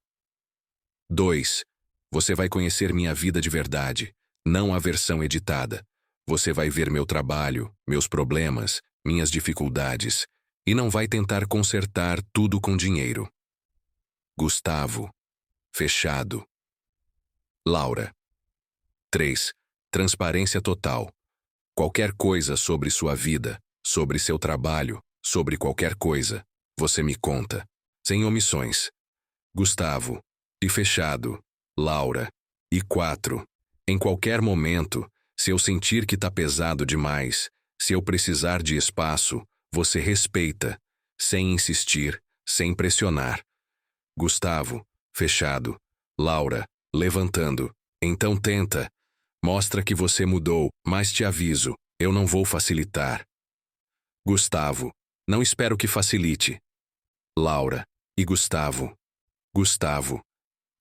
2. Você vai conhecer minha vida de verdade, não a versão editada. Você vai ver meu trabalho, meus problemas, minhas dificuldades, e não vai tentar consertar tudo com dinheiro. Gustavo. Fechado. Laura. 3. Transparência total. Qualquer coisa sobre sua vida, sobre seu trabalho, sobre qualquer coisa, você me conta, sem omissões. Gustavo. E fechado. Laura. E 4. Em qualquer momento, se eu sentir que tá pesado demais, se eu precisar de espaço, você respeita, sem insistir, sem pressionar. Gustavo. Fechado. Laura. Levantando. Então tenta. Mostra que você mudou, mas te aviso, eu não vou facilitar. Gustavo. Não espero que facilite. Laura. E Gustavo. Gustavo.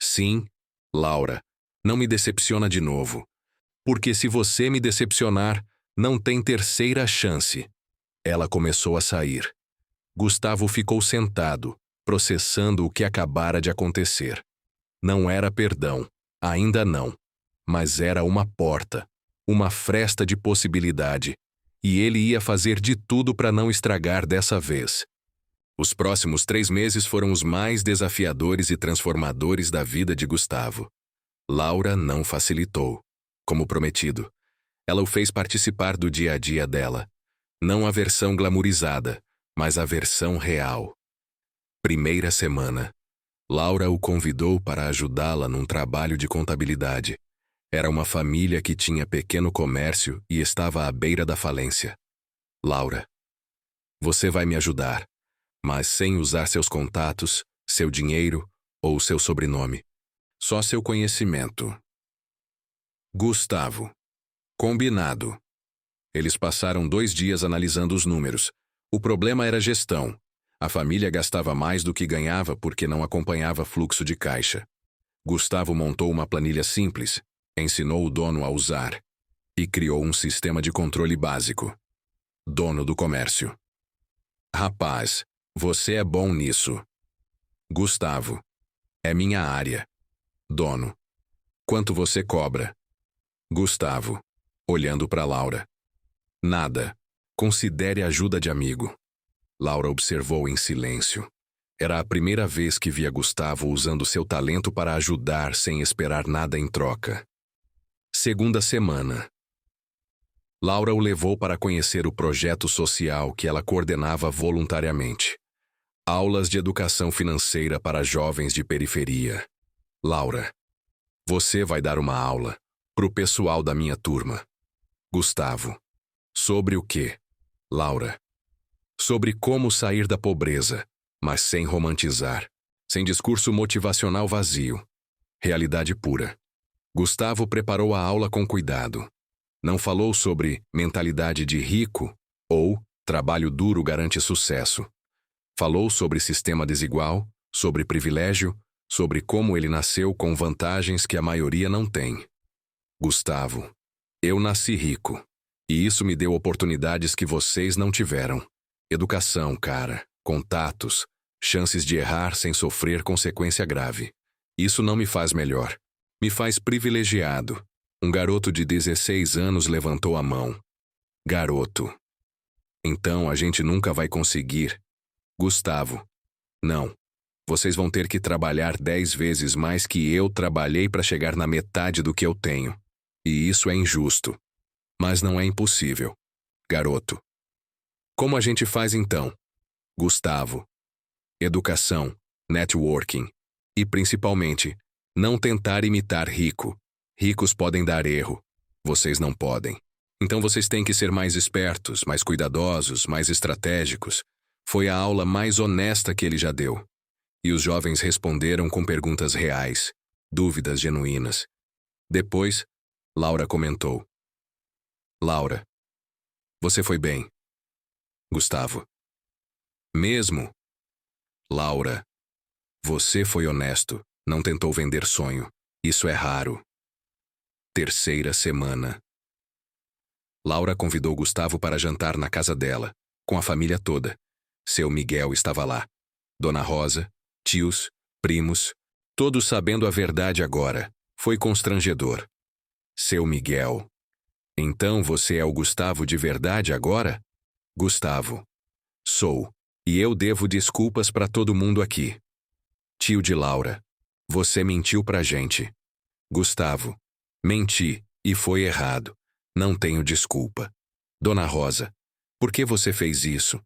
Sim, Laura. Não me decepciona de novo. Porque se você me decepcionar, não tem terceira chance. Ela começou a sair. Gustavo ficou sentado, processando o que acabara de acontecer. Não era perdão, ainda não. Mas era uma porta, uma fresta de possibilidade, e ele ia fazer de tudo para não estragar dessa vez. Os próximos 3 meses foram os mais desafiadores e transformadores da vida de Gustavo. Laura não facilitou, como prometido. Ela o fez participar do dia a dia dela. Não a versão glamourizada, mas a versão real. Primeira semana. Laura o convidou para ajudá-la num trabalho de contabilidade. Era uma família que tinha pequeno comércio e estava à beira da falência. Laura. Você vai me ajudar, mas sem usar seus contatos, seu dinheiro ou seu sobrenome. Só seu conhecimento. Gustavo. Combinado. Eles passaram 2 dias analisando os números. O problema era gestão. A família gastava mais do que ganhava porque não acompanhava fluxo de caixa. Gustavo montou uma planilha simples, ensinou o dono a usar e criou um sistema de controle básico. Dono do comércio. Rapaz, você é bom nisso. Gustavo. É minha área. Dono. Quanto você cobra? Gustavo. Olhando para Laura. Nada. Considere ajuda de amigo. Laura observou em silêncio. Era a primeira vez que via Gustavo usando seu talento para ajudar sem esperar nada em troca. Segunda semana. Laura o levou para conhecer o projeto social que ela coordenava voluntariamente. Aulas de educação financeira para jovens de periferia. Laura. Você vai dar uma aula pro pessoal da minha turma. Gustavo. Sobre o quê? Laura. Sobre como sair da pobreza, mas sem romantizar, sem discurso motivacional vazio. Realidade pura. Gustavo preparou a aula com cuidado. Não falou sobre mentalidade de rico ou trabalho duro garante sucesso. Falou sobre sistema desigual, sobre privilégio, sobre como ele nasceu com vantagens que a maioria não tem. Gustavo. Eu nasci rico, e isso me deu oportunidades que vocês não tiveram. Educação, cara, contatos, chances de errar sem sofrer consequência grave. Isso não me faz melhor. Me faz privilegiado. Um garoto de 16 anos levantou a mão. Garoto. Então a gente nunca vai conseguir. Gustavo. Não. Vocês vão ter que trabalhar 10 vezes mais que eu trabalhei para chegar na metade do que eu tenho. E isso é injusto. Mas não é impossível. Garoto. Como a gente faz então? Gustavo. Educação, networking e, principalmente, não tentar imitar rico. Ricos podem dar erro. Vocês não podem. Então vocês têm que ser mais espertos, mais cuidadosos, mais estratégicos. Foi a aula mais honesta que ele já deu. E os jovens responderam com perguntas reais, dúvidas genuínas. Depois, Laura comentou. Laura, você foi bem. Gustavo. Mesmo? Laura, você foi honesto, não tentou vender sonho. Isso é raro. Terceira semana. Laura convidou Gustavo para jantar na casa dela, com a família toda. Seu Miguel estava lá. Dona Rosa, tios, primos, todos sabendo a verdade agora. Foi constrangedor. Seu Miguel. Então você é o Gustavo de verdade agora? Gustavo. Sou. E eu devo desculpas para todo mundo aqui. Tio de Laura. Você mentiu pra gente. Gustavo. Menti, e foi errado. Não tenho desculpa. Dona Rosa. Por que você fez isso?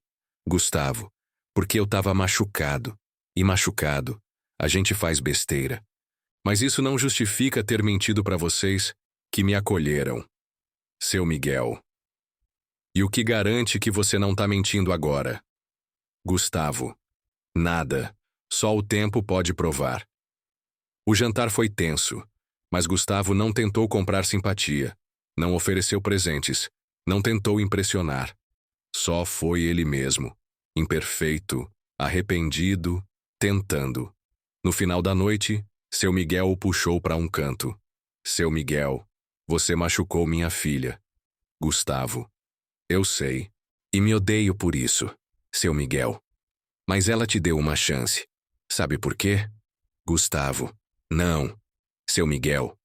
Gustavo. Porque eu tava machucado. E machucado, a gente faz besteira. Mas isso não justifica ter mentido pra vocês, que me acolheram. Seu Miguel. E o que garante que você não tá mentindo agora? Gustavo. Nada. Só o tempo pode provar. O jantar foi tenso, mas Gustavo não tentou comprar simpatia, não ofereceu presentes, não tentou impressionar. Só foi ele mesmo, imperfeito, arrependido, tentando. No final da noite, seu Miguel o puxou para um canto. Seu Miguel, você machucou minha filha. Gustavo. Eu sei. E me odeio por isso, seu Miguel. Mas ela te deu uma chance. Sabe por quê? Gustavo. Não. Seu Miguel.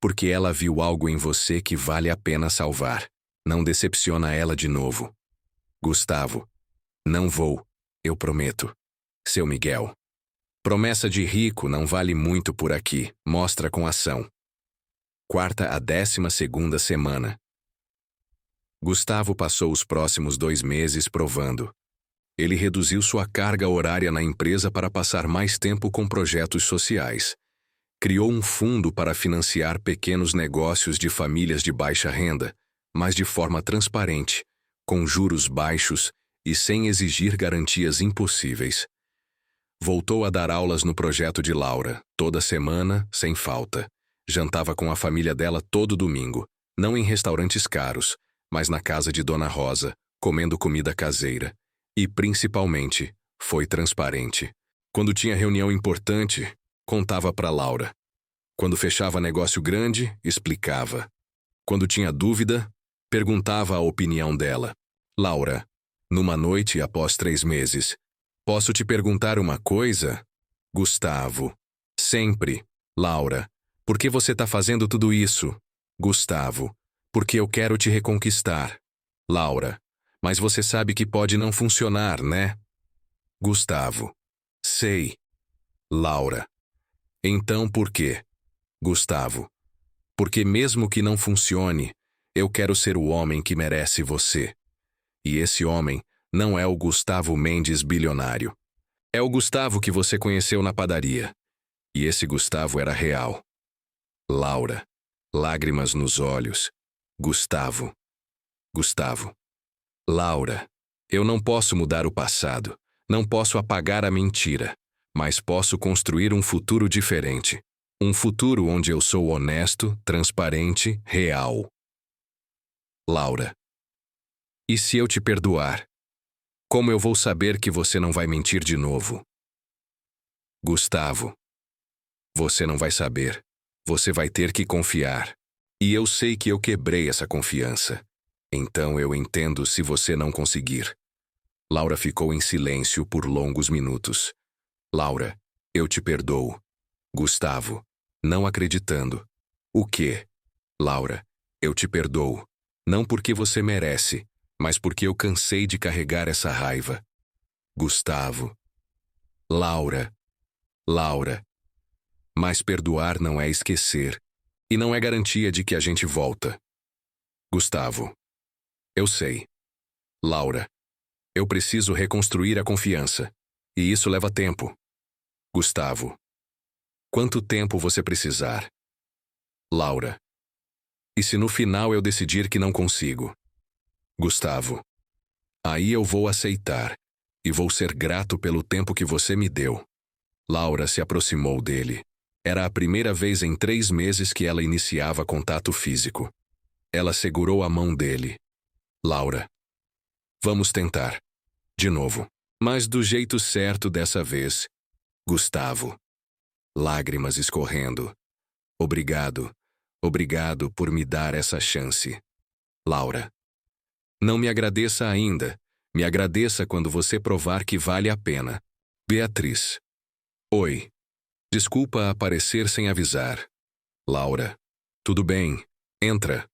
Porque ela viu algo em você que vale a pena salvar. Não decepciona ela de novo. Gustavo. Não vou. Eu prometo. Seu Miguel. Promessa de rico não vale muito por aqui. Mostra com ação. Quarta a 12ª semana. Gustavo passou os próximos 2 meses provando. Ele reduziu sua carga horária na empresa para passar mais tempo com projetos sociais. Criou um fundo para financiar pequenos negócios de famílias de baixa renda, mas de forma transparente, com juros baixos e sem exigir garantias impossíveis. Voltou a dar aulas no projeto de Laura, toda semana, sem falta. Jantava com a família dela todo domingo, não em restaurantes caros, mas na casa de Dona Rosa, comendo comida caseira. E, principalmente, foi transparente. Quando tinha reunião importante, contava para Laura. Quando fechava negócio grande, explicava. Quando tinha dúvida, perguntava a opinião dela. Laura, numa noite após 3 meses, posso te perguntar uma coisa? Gustavo. Sempre. Laura, por que você tá fazendo tudo isso? Gustavo. Porque eu quero te reconquistar. Laura. Mas você sabe que pode não funcionar, né? Gustavo. Sei. Laura. Então por quê? Gustavo. Porque mesmo que não funcione, eu quero ser o homem que merece você. E esse homem não é o Gustavo Mendes bilionário. É o Gustavo que você conheceu na padaria. E esse Gustavo era real. Laura. Lágrimas nos olhos. Gustavo. Gustavo. Laura, eu não posso mudar o passado, não posso apagar a mentira, mas posso construir um futuro diferente. Um futuro onde eu sou honesto, transparente, real. Laura. E se eu te perdoar? Como eu vou saber que você não vai mentir de novo? Gustavo. Você não vai saber. Você vai ter que confiar. E eu sei que eu quebrei essa confiança. Então eu entendo se você não conseguir. Laura ficou em silêncio por longos minutos. Laura, eu te perdoo. Gustavo, não acreditando. O quê? Laura, eu te perdoo. Não porque você merece, mas porque eu cansei de carregar essa raiva. Gustavo. Laura. Laura. Mas perdoar não é esquecer. E não é garantia de que a gente volta. Gustavo. Eu sei. Laura. Eu preciso reconstruir a confiança. E isso leva tempo. Gustavo. Quanto tempo você precisar? Laura. E se no final eu decidir que não consigo? Gustavo. Aí eu vou aceitar. E vou ser grato pelo tempo que você me deu. Laura se aproximou dele. Era a primeira vez em 3 meses que ela iniciava contato físico. Ela segurou a mão dele. Laura. Vamos tentar. De novo. Mas do jeito certo dessa vez. Gustavo. Lágrimas escorrendo. Obrigado. Obrigado por me dar essa chance. Laura. Não me agradeça ainda. Me agradeça quando você provar que vale a pena. Beatriz. Oi. Desculpa aparecer sem avisar. Laura. Tudo bem. Entra.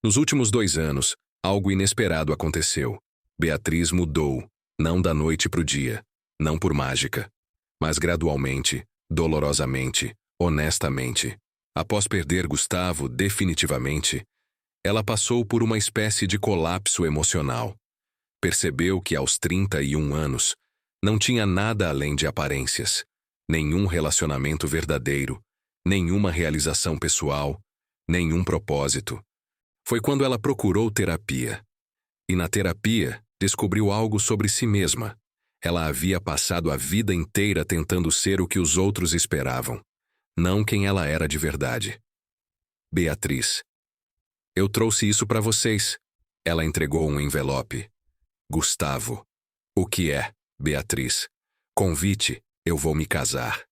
Nos últimos 2 anos, algo inesperado aconteceu. Beatriz mudou. Não da noite pro dia. Não por mágica. Mas gradualmente, dolorosamente, honestamente. Após perder Gustavo definitivamente, ela passou por uma espécie de colapso emocional. Percebeu que aos 31 anos, não tinha nada além de aparências. Nenhum relacionamento verdadeiro, nenhuma realização pessoal, nenhum propósito. Foi quando ela procurou terapia. E na terapia, descobriu algo sobre si mesma. Ela havia passado a vida inteira tentando ser o que os outros esperavam, não quem ela era de verdade. Beatriz. Eu trouxe isso para vocês. Ela entregou um envelope. Gustavo. O que é, Beatriz? Convite, eu vou me casar.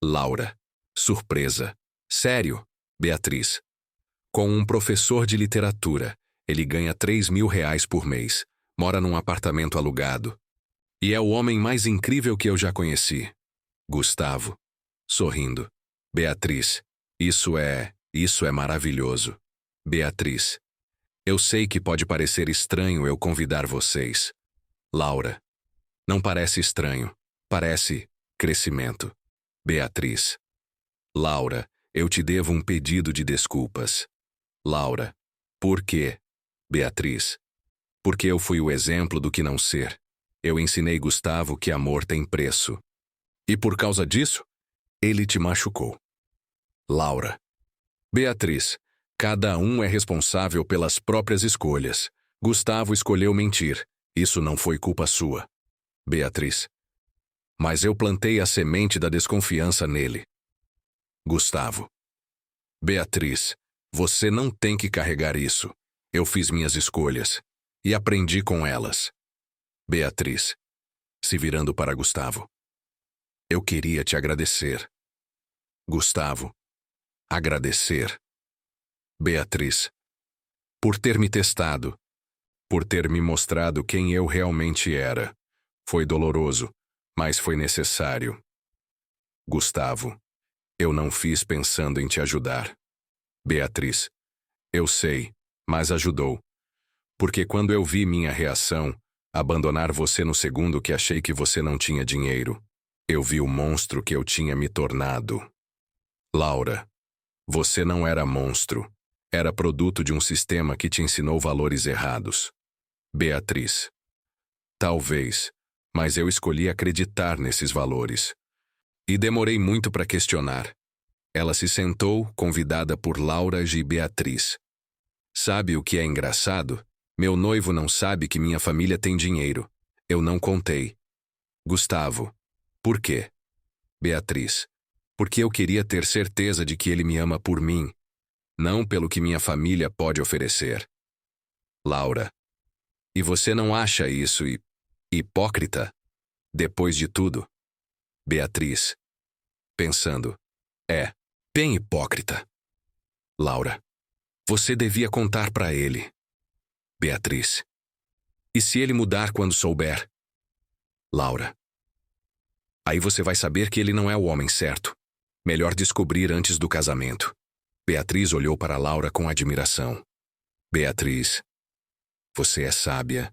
Laura. Surpresa. Sério, Beatriz. Com um professor de literatura. Ele ganha R$ 3.000 por mês. Mora num apartamento alugado. E é o homem mais incrível que eu já conheci. Gustavo. Sorrindo. Beatriz. Isso é maravilhoso. Beatriz. Eu sei que pode parecer estranho eu convidar vocês. Laura. Não parece estranho. Parece crescimento. Beatriz. Laura, eu te devo um pedido de desculpas. Laura. Por quê? Beatriz. Porque eu fui o exemplo do que não ser. Eu ensinei Gustavo que amor tem preço. E por causa disso, ele te machucou. Laura. Beatriz. Cada um é responsável pelas próprias escolhas. Gustavo escolheu mentir. Isso não foi culpa sua. Beatriz. Mas eu plantei a semente da desconfiança nele. Gustavo. Beatriz, você não tem que carregar isso. Eu fiz minhas escolhas. E aprendi com elas. Beatriz. Se virando para Gustavo. Eu queria te agradecer. Gustavo. Agradecer. Beatriz. Por ter me testado. Por ter me mostrado quem eu realmente era. Foi doloroso, mas foi necessário. Gustavo. Eu não fiz pensando em te ajudar. Beatriz. Eu sei, mas ajudou. Porque quando eu vi minha reação, abandonar você no segundo que achei que você não tinha dinheiro, eu vi o monstro que eu tinha me tornado. Laura. Você não era monstro. Era produto de um sistema que te ensinou valores errados. Beatriz. Talvez, mas eu escolhi acreditar nesses valores. E demorei muito para questionar. Ela se sentou, convidada por Laura e Beatriz. Sabe o que é engraçado? Meu noivo não sabe que minha família tem dinheiro. Eu não contei. Gustavo. Por quê? Beatriz. Porque eu queria ter certeza de que ele me ama por mim, não pelo que minha família pode oferecer. Laura. E você não acha isso hipócrita? Depois de tudo? Beatriz. Pensando. É, bem hipócrita. Laura. Você devia contar para ele. Beatriz. E se ele mudar quando souber? Laura. Aí você vai saber que ele não é o homem certo. Melhor descobrir antes do casamento. Beatriz olhou para Laura com admiração. Beatriz. Você é sábia.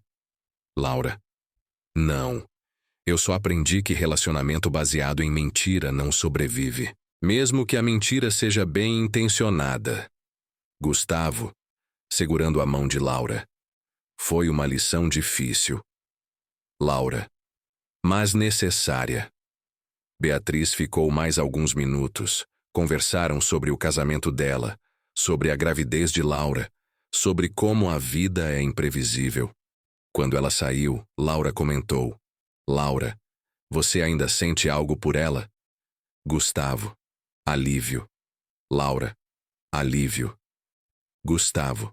Laura. Não. Eu só aprendi que relacionamento baseado em mentira não sobrevive, mesmo que a mentira seja bem intencionada. Gustavo, segurando a mão de Laura. Foi uma lição difícil. Laura. Mas necessária. Beatriz ficou mais alguns minutos. Conversaram sobre o casamento dela, sobre a gravidez de Laura, sobre como a vida é imprevisível. Quando ela saiu, Laura comentou. Laura, você ainda sente algo por ela? Gustavo. Alívio. Laura. Alívio. Gustavo.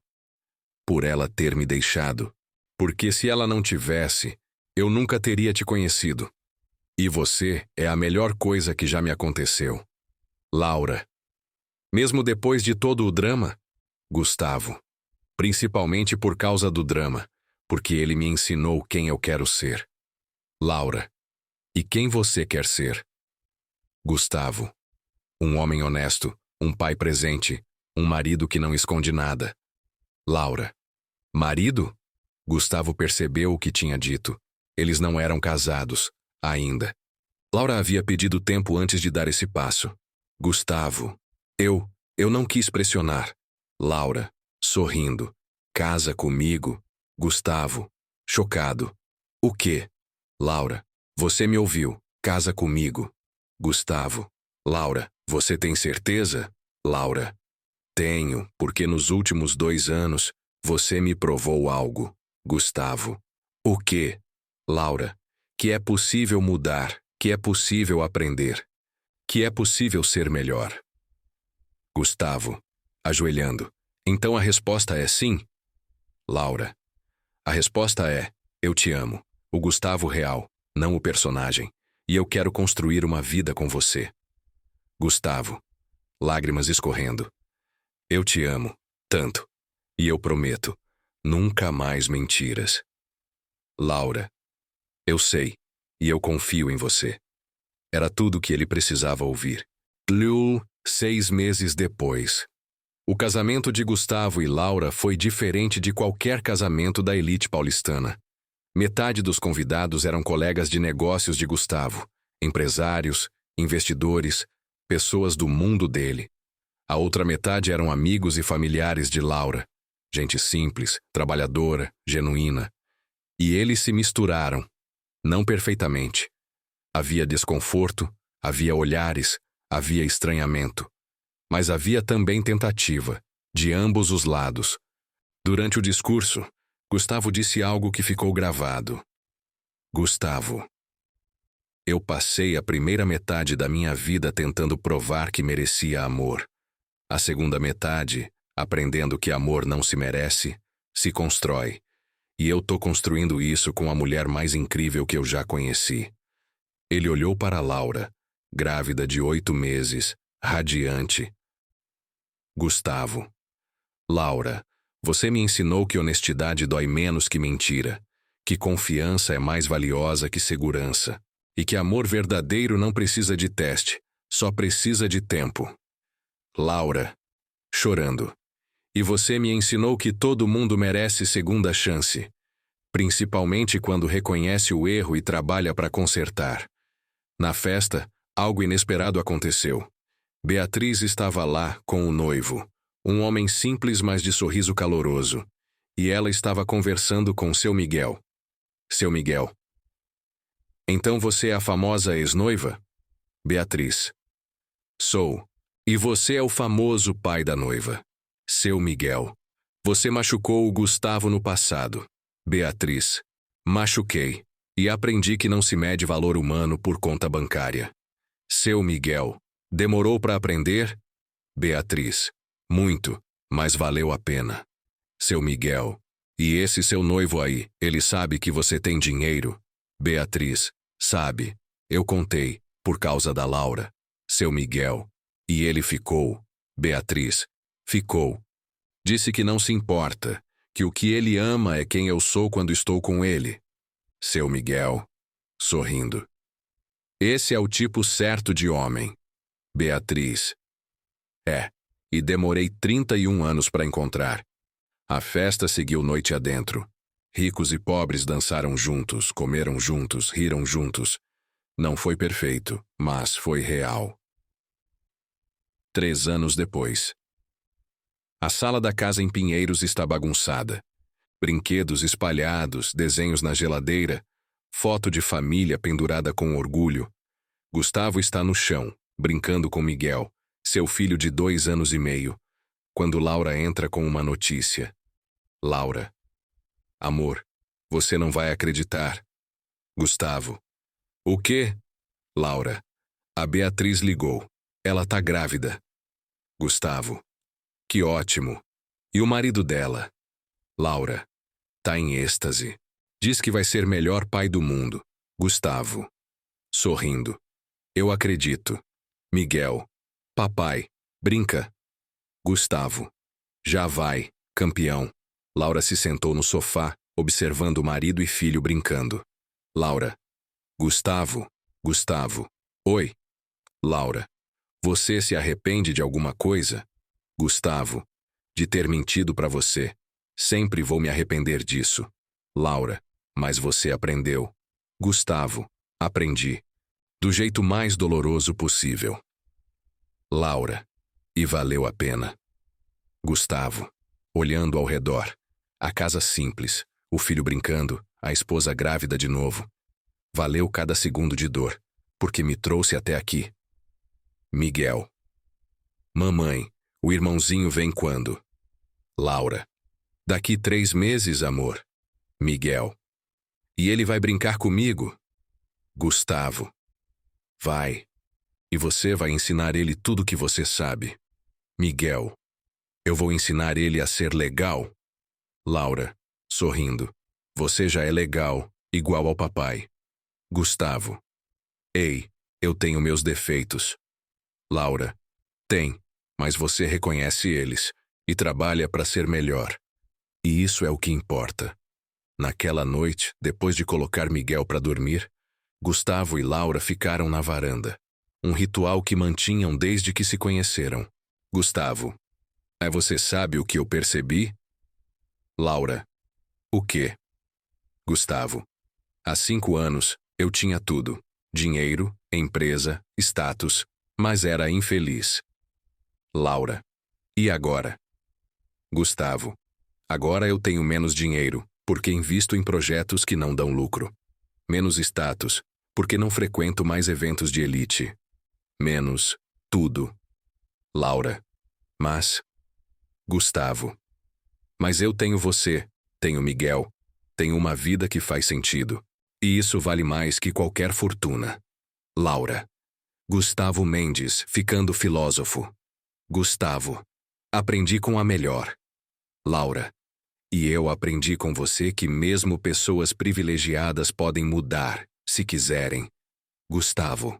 Por ela ter me deixado. Porque se ela não tivesse, eu nunca teria te conhecido. E você é a melhor coisa que já me aconteceu. Laura. Mesmo depois de todo o drama? Gustavo. Principalmente por causa do drama, porque ele me ensinou quem eu quero ser. Laura. E quem você quer ser? Gustavo. Um homem honesto, um pai presente, um marido que não esconde nada. Laura. Marido? Gustavo percebeu o que tinha dito. Eles não eram casados, ainda. Laura havia pedido tempo antes de dar esse passo. Gustavo. Eu não quis pressionar. Laura, sorrindo. Casa comigo. Gustavo. Chocado. O quê? Laura. Você me ouviu. Casa comigo. Gustavo. Laura. Você tem certeza? Laura. Tenho, porque nos últimos 2 anos, você me provou algo. Gustavo. O quê? Laura. Que é possível mudar, que é possível aprender, que é possível ser melhor. Gustavo. Ajoelhando. Então a resposta é sim? Laura. A resposta é: eu te amo. O Gustavo real, não o personagem. E eu quero construir uma vida com você. Gustavo. Lágrimas escorrendo. Eu te amo, tanto. E eu prometo, nunca mais mentiras. Laura. Eu sei, e eu confio em você. Era tudo o que ele precisava ouvir. 6 meses depois. O casamento de Gustavo e Laura foi diferente de qualquer casamento da elite paulistana. Metade dos convidados eram colegas de negócios de Gustavo, empresários, investidores, pessoas do mundo dele. A outra metade eram amigos e familiares de Laura, gente simples, trabalhadora, genuína. E eles se misturaram, não perfeitamente. Havia desconforto, havia olhares, havia estranhamento. Mas havia também tentativa, de ambos os lados. Durante o discurso, Gustavo disse algo que ficou gravado. Gustavo. Eu passei a primeira metade da minha vida tentando provar que merecia amor. A segunda metade, aprendendo que amor não se merece, se constrói. E eu tô construindo isso com a mulher mais incrível que eu já conheci. Ele olhou para Laura, grávida de 8 meses, radiante. Gustavo. Laura, você me ensinou que honestidade dói menos que mentira, que confiança é mais valiosa que segurança, e que amor verdadeiro não precisa de teste, só precisa de tempo. Laura. Chorando. E você me ensinou que todo mundo merece segunda chance, principalmente quando reconhece o erro e trabalha para consertar. Na festa, algo inesperado aconteceu. Beatriz estava lá com o noivo, um homem simples mas de sorriso caloroso, e ela estava conversando com seu Miguel. Seu Miguel. Então você é a famosa ex-noiva? Beatriz. Sou. E você é o famoso pai da noiva. Seu Miguel. Você machucou o Gustavo no passado. Beatriz. Machuquei. E aprendi que não se mede valor humano por conta bancária. Seu Miguel. Demorou para aprender? Beatriz. Muito, mas valeu a pena. Seu Miguel. E esse seu noivo aí, ele sabe que você tem dinheiro? Beatriz. Sabe. Eu contei, por causa da Laura. Seu Miguel. E ele ficou. Beatriz. Ficou. Disse que não se importa, que o que ele ama é quem eu sou quando estou com ele. Seu Miguel. Sorrindo. Esse é o tipo certo de homem. Beatriz. É. E demorei 31 anos para encontrar. A festa seguiu noite adentro. Ricos e pobres dançaram juntos, comeram juntos, riram juntos. Não foi perfeito, mas foi real. 3 anos depois. A sala da casa em Pinheiros está bagunçada. Brinquedos espalhados, desenhos na geladeira, foto de família pendurada com orgulho. Gustavo está no chão, brincando com Miguel, seu filho de 2 anos e meio, quando Laura entra com uma notícia. Laura. Amor, você não vai acreditar. Gustavo. O quê? Laura. A Beatriz ligou. Ela tá grávida. Gustavo. Que ótimo. E o marido dela? Laura. Tá em êxtase. Diz que vai ser melhor pai do mundo. Gustavo. Sorrindo. Eu acredito. Miguel. Papai. Brinca. Gustavo. Já vai, campeão. Laura se sentou no sofá, observando o marido e filho brincando. Laura. Gustavo. Gustavo. Oi. Laura. Você se arrepende de alguma coisa? Gustavo. De ter mentido para você. Sempre vou me arrepender disso. Laura. Mas você aprendeu. Gustavo. Aprendi. Do jeito mais doloroso possível. Laura. E valeu a pena. Gustavo. Olhando ao redor. A casa simples, o filho brincando, a esposa grávida de novo. Valeu cada segundo de dor, porque me trouxe até aqui. Miguel. Mamãe, o irmãozinho vem quando? Laura. Daqui 3 meses, amor. Miguel. E ele vai brincar comigo? Gustavo. Vai. E você vai ensinar ele tudo o que você sabe. Miguel. Eu vou ensinar ele a ser legal? Laura, sorrindo. Você já é legal, igual ao papai. Gustavo. Ei, eu tenho meus defeitos. Laura. Tem, mas você reconhece eles e trabalha para ser melhor. E isso é o que importa. Naquela noite, depois de colocar Miguel para dormir, Gustavo e Laura ficaram na varanda. Um ritual que mantinham desde que se conheceram. Gustavo. Você sabe o que eu percebi? Laura. O quê? Gustavo. Há 5 anos, eu tinha tudo. Dinheiro, empresa, status, mas era infeliz. Laura. E agora? Gustavo. Agora eu tenho menos dinheiro, porque invisto em projetos que não dão lucro. Menos status, porque não frequento mais eventos de elite. Menos tudo. Laura. Mas... Gustavo. Mas eu tenho você, tenho Miguel, tenho uma vida que faz sentido. E isso vale mais que qualquer fortuna. Laura. Gustavo Mendes, ficando filósofo. Gustavo. Aprendi com a melhor. Laura. E eu aprendi com você que mesmo pessoas privilegiadas podem mudar, se quiserem. Gustavo.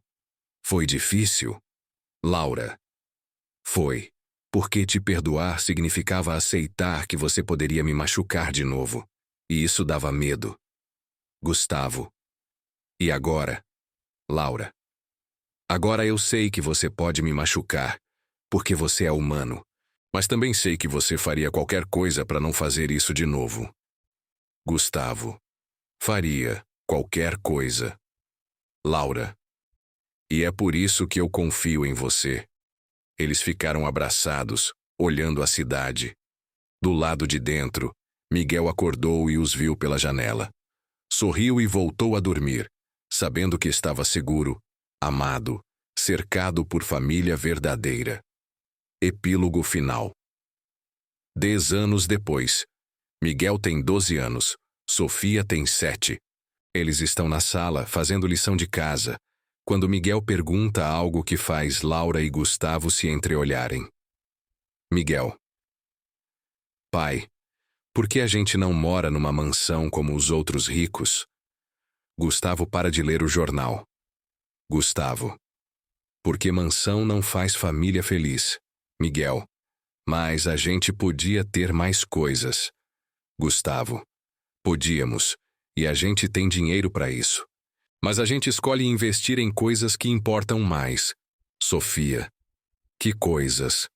Foi difícil? Laura. Foi. Porque te perdoar significava aceitar que você poderia me machucar de novo. E isso dava medo. Gustavo. E agora? Laura. Agora eu sei que você pode me machucar, porque você é humano. Mas também sei que você faria qualquer coisa para não fazer isso de novo. Gustavo. Faria qualquer coisa. Laura. E é por isso que eu confio em você. Eles ficaram abraçados, olhando a cidade. Do lado de dentro, Miguel acordou e os viu pela janela. Sorriu e voltou a dormir, sabendo que estava seguro, amado, cercado por família verdadeira. Epílogo final. 10 anos depois. Miguel tem 12 anos, Sofia tem 7. Eles estão na sala fazendo lição de casa, quando Miguel pergunta algo que faz Laura e Gustavo se entreolharem. Miguel. Pai, por que a gente não mora numa mansão como os outros ricos? Gustavo para de ler o jornal. Gustavo. Porque mansão não faz família feliz. Miguel. Mas a gente podia ter mais coisas. Gustavo. Podíamos. E a gente tem dinheiro para isso. Mas a gente escolhe investir em coisas que importam mais. Sofia. Que coisas?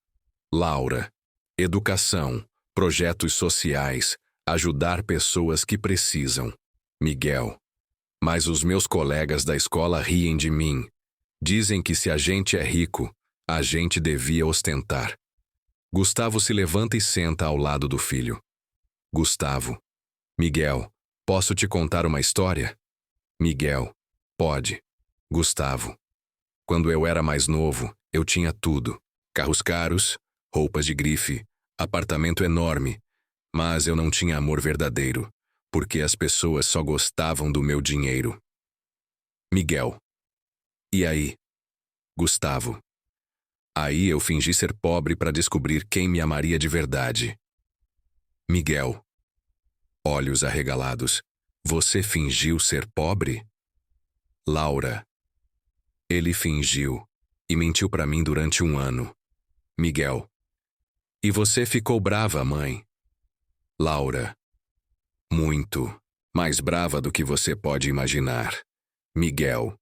Laura. Educação, projetos sociais, ajudar pessoas que precisam. Miguel. Mas os meus colegas da escola riem de mim. Dizem que se a gente é rico, a gente devia ostentar. Gustavo se levanta e senta ao lado do filho. Gustavo. Miguel, posso te contar uma história? Miguel. Pode. Gustavo. Quando eu era mais novo, eu tinha tudo. Carros caros, roupas de grife, apartamento enorme. Mas eu não tinha amor verdadeiro, porque as pessoas só gostavam do meu dinheiro. Miguel. E aí? Gustavo. Aí eu fingi ser pobre para descobrir quem me amaria de verdade. Miguel. Olhos arregalados. Você fingiu ser pobre? Laura. Ele fingiu e mentiu para mim durante 1 ano. Miguel. E você ficou brava, mãe? Laura. Muito. Mais brava do que você pode imaginar. Miguel.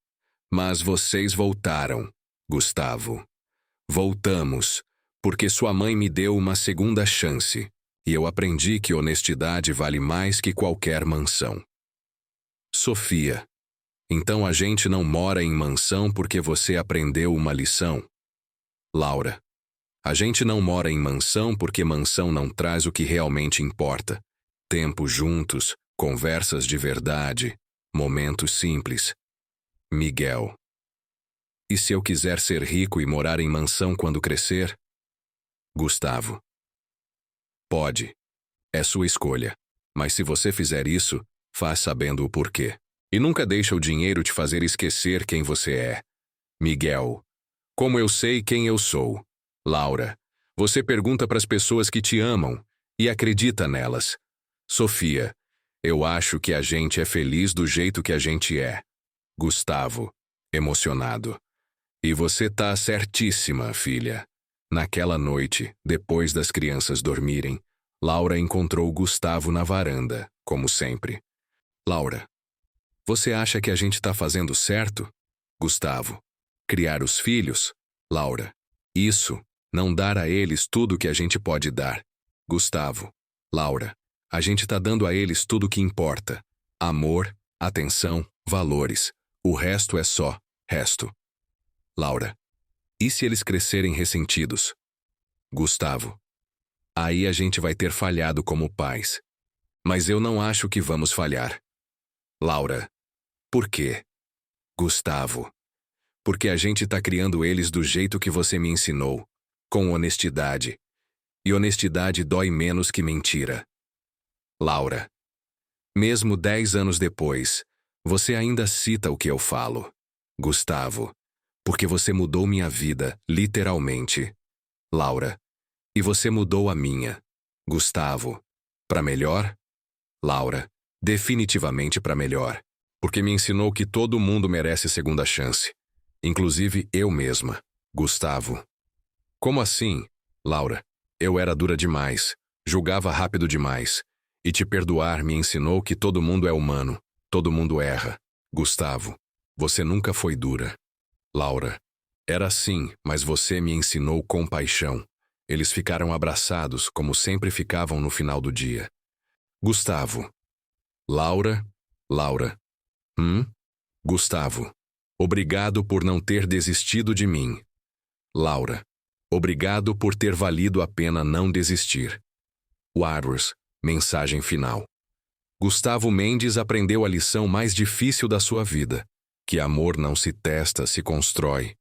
Mas vocês voltaram, Gustavo. Voltamos, porque sua mãe me deu uma segunda chance, e eu aprendi que honestidade vale mais que qualquer mansão. Sofia. Então a gente não mora em mansão porque você aprendeu uma lição. Laura. A gente não mora em mansão porque mansão não traz o que realmente importa. Tempo juntos, conversas de verdade, momentos simples. Miguel. E se eu quiser ser rico e morar em mansão quando crescer? Gustavo. Pode. É sua escolha. Mas se você fizer isso, faz sabendo o porquê. E nunca deixa o dinheiro te fazer esquecer quem você é. Miguel. Como eu sei quem eu sou? Laura. Você pergunta para as pessoas que te amam e acredita nelas. Sofia. Eu acho que a gente é feliz do jeito que a gente é. Gustavo. Emocionado. E você tá certíssima, filha. Naquela noite, depois das crianças dormirem, Laura encontrou Gustavo na varanda, como sempre. Laura. Você acha que a gente tá fazendo certo? Gustavo. Criar os filhos? Laura. Isso, não dar a eles tudo que a gente pode dar. Gustavo. Laura. A gente tá dando a eles tudo que importa. Amor, atenção, valores. O resto é só resto. Laura. E se eles crescerem ressentidos? Gustavo. Aí a gente vai ter falhado como pais. Mas eu não acho que vamos falhar. Laura. Por quê? Gustavo. Porque a gente tá criando eles do jeito que você me ensinou, com honestidade. E honestidade dói menos que mentira. Laura. Mesmo 10 anos depois, você ainda cita o que eu falo. Gustavo. Porque você mudou minha vida, literalmente. Laura. E você mudou a minha. Gustavo. Pra melhor? Laura. Definitivamente pra melhor. Porque me ensinou que todo mundo merece segunda chance. Inclusive eu mesma. Gustavo. Como assim? Laura. Eu era dura demais. Julgava rápido demais. E te perdoar me ensinou que todo mundo é humano. Todo mundo erra. Gustavo. Você nunca foi dura. Laura. Era assim, mas você me ensinou compaixão. Eles ficaram abraçados, como sempre ficavam no final do dia. Gustavo. Laura. Laura. Gustavo. Obrigado por não ter desistido de mim. Laura. Obrigado por ter valido a pena não desistir. Warriors. Mensagem final. Gustavo Mendes aprendeu a lição mais difícil da sua vida. Que amor não se testa, se constrói.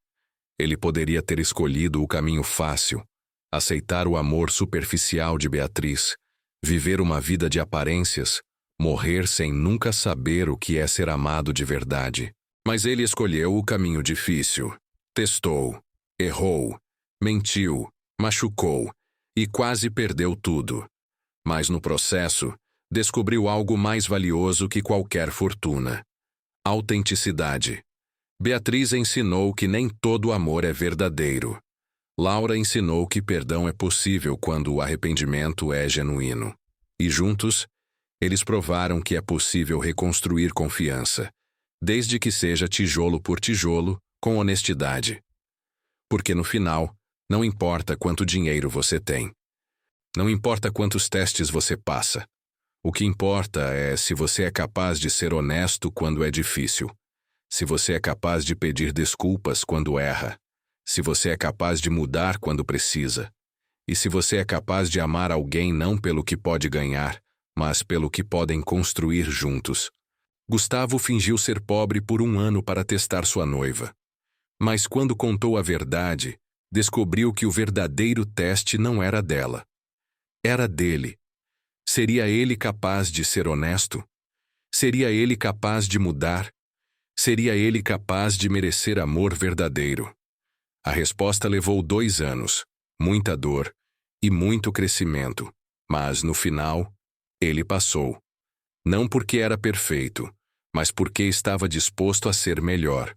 Ele poderia ter escolhido o caminho fácil, aceitar o amor superficial de Beatriz, viver uma vida de aparências, morrer sem nunca saber o que é ser amado de verdade. Mas ele escolheu o caminho difícil. Testou, errou, mentiu, machucou e quase perdeu tudo. Mas no processo, descobriu algo mais valioso que qualquer fortuna. Autenticidade. Beatriz ensinou que nem todo amor é verdadeiro. Laura ensinou que perdão é possível quando o arrependimento é genuíno. E juntos, eles provaram que é possível reconstruir confiança, desde que seja tijolo por tijolo, com honestidade. Porque no final, não importa quanto dinheiro você tem. Não importa quantos testes você passa. O que importa é se você é capaz de ser honesto quando é difícil. Se você é capaz de pedir desculpas quando erra. Se você é capaz de mudar quando precisa. E se você é capaz de amar alguém não pelo que pode ganhar, mas pelo que podem construir juntos. Gustavo fingiu ser pobre por 1 ano para testar sua noiva. Mas quando contou a verdade, descobriu que o verdadeiro teste não era dela. Era dele. Seria ele capaz de ser honesto? Seria ele capaz de mudar? Seria ele capaz de merecer amor verdadeiro? A resposta levou 2 anos, muita dor e muito crescimento, mas, no final, ele passou. Não porque era perfeito, mas porque estava disposto a ser melhor.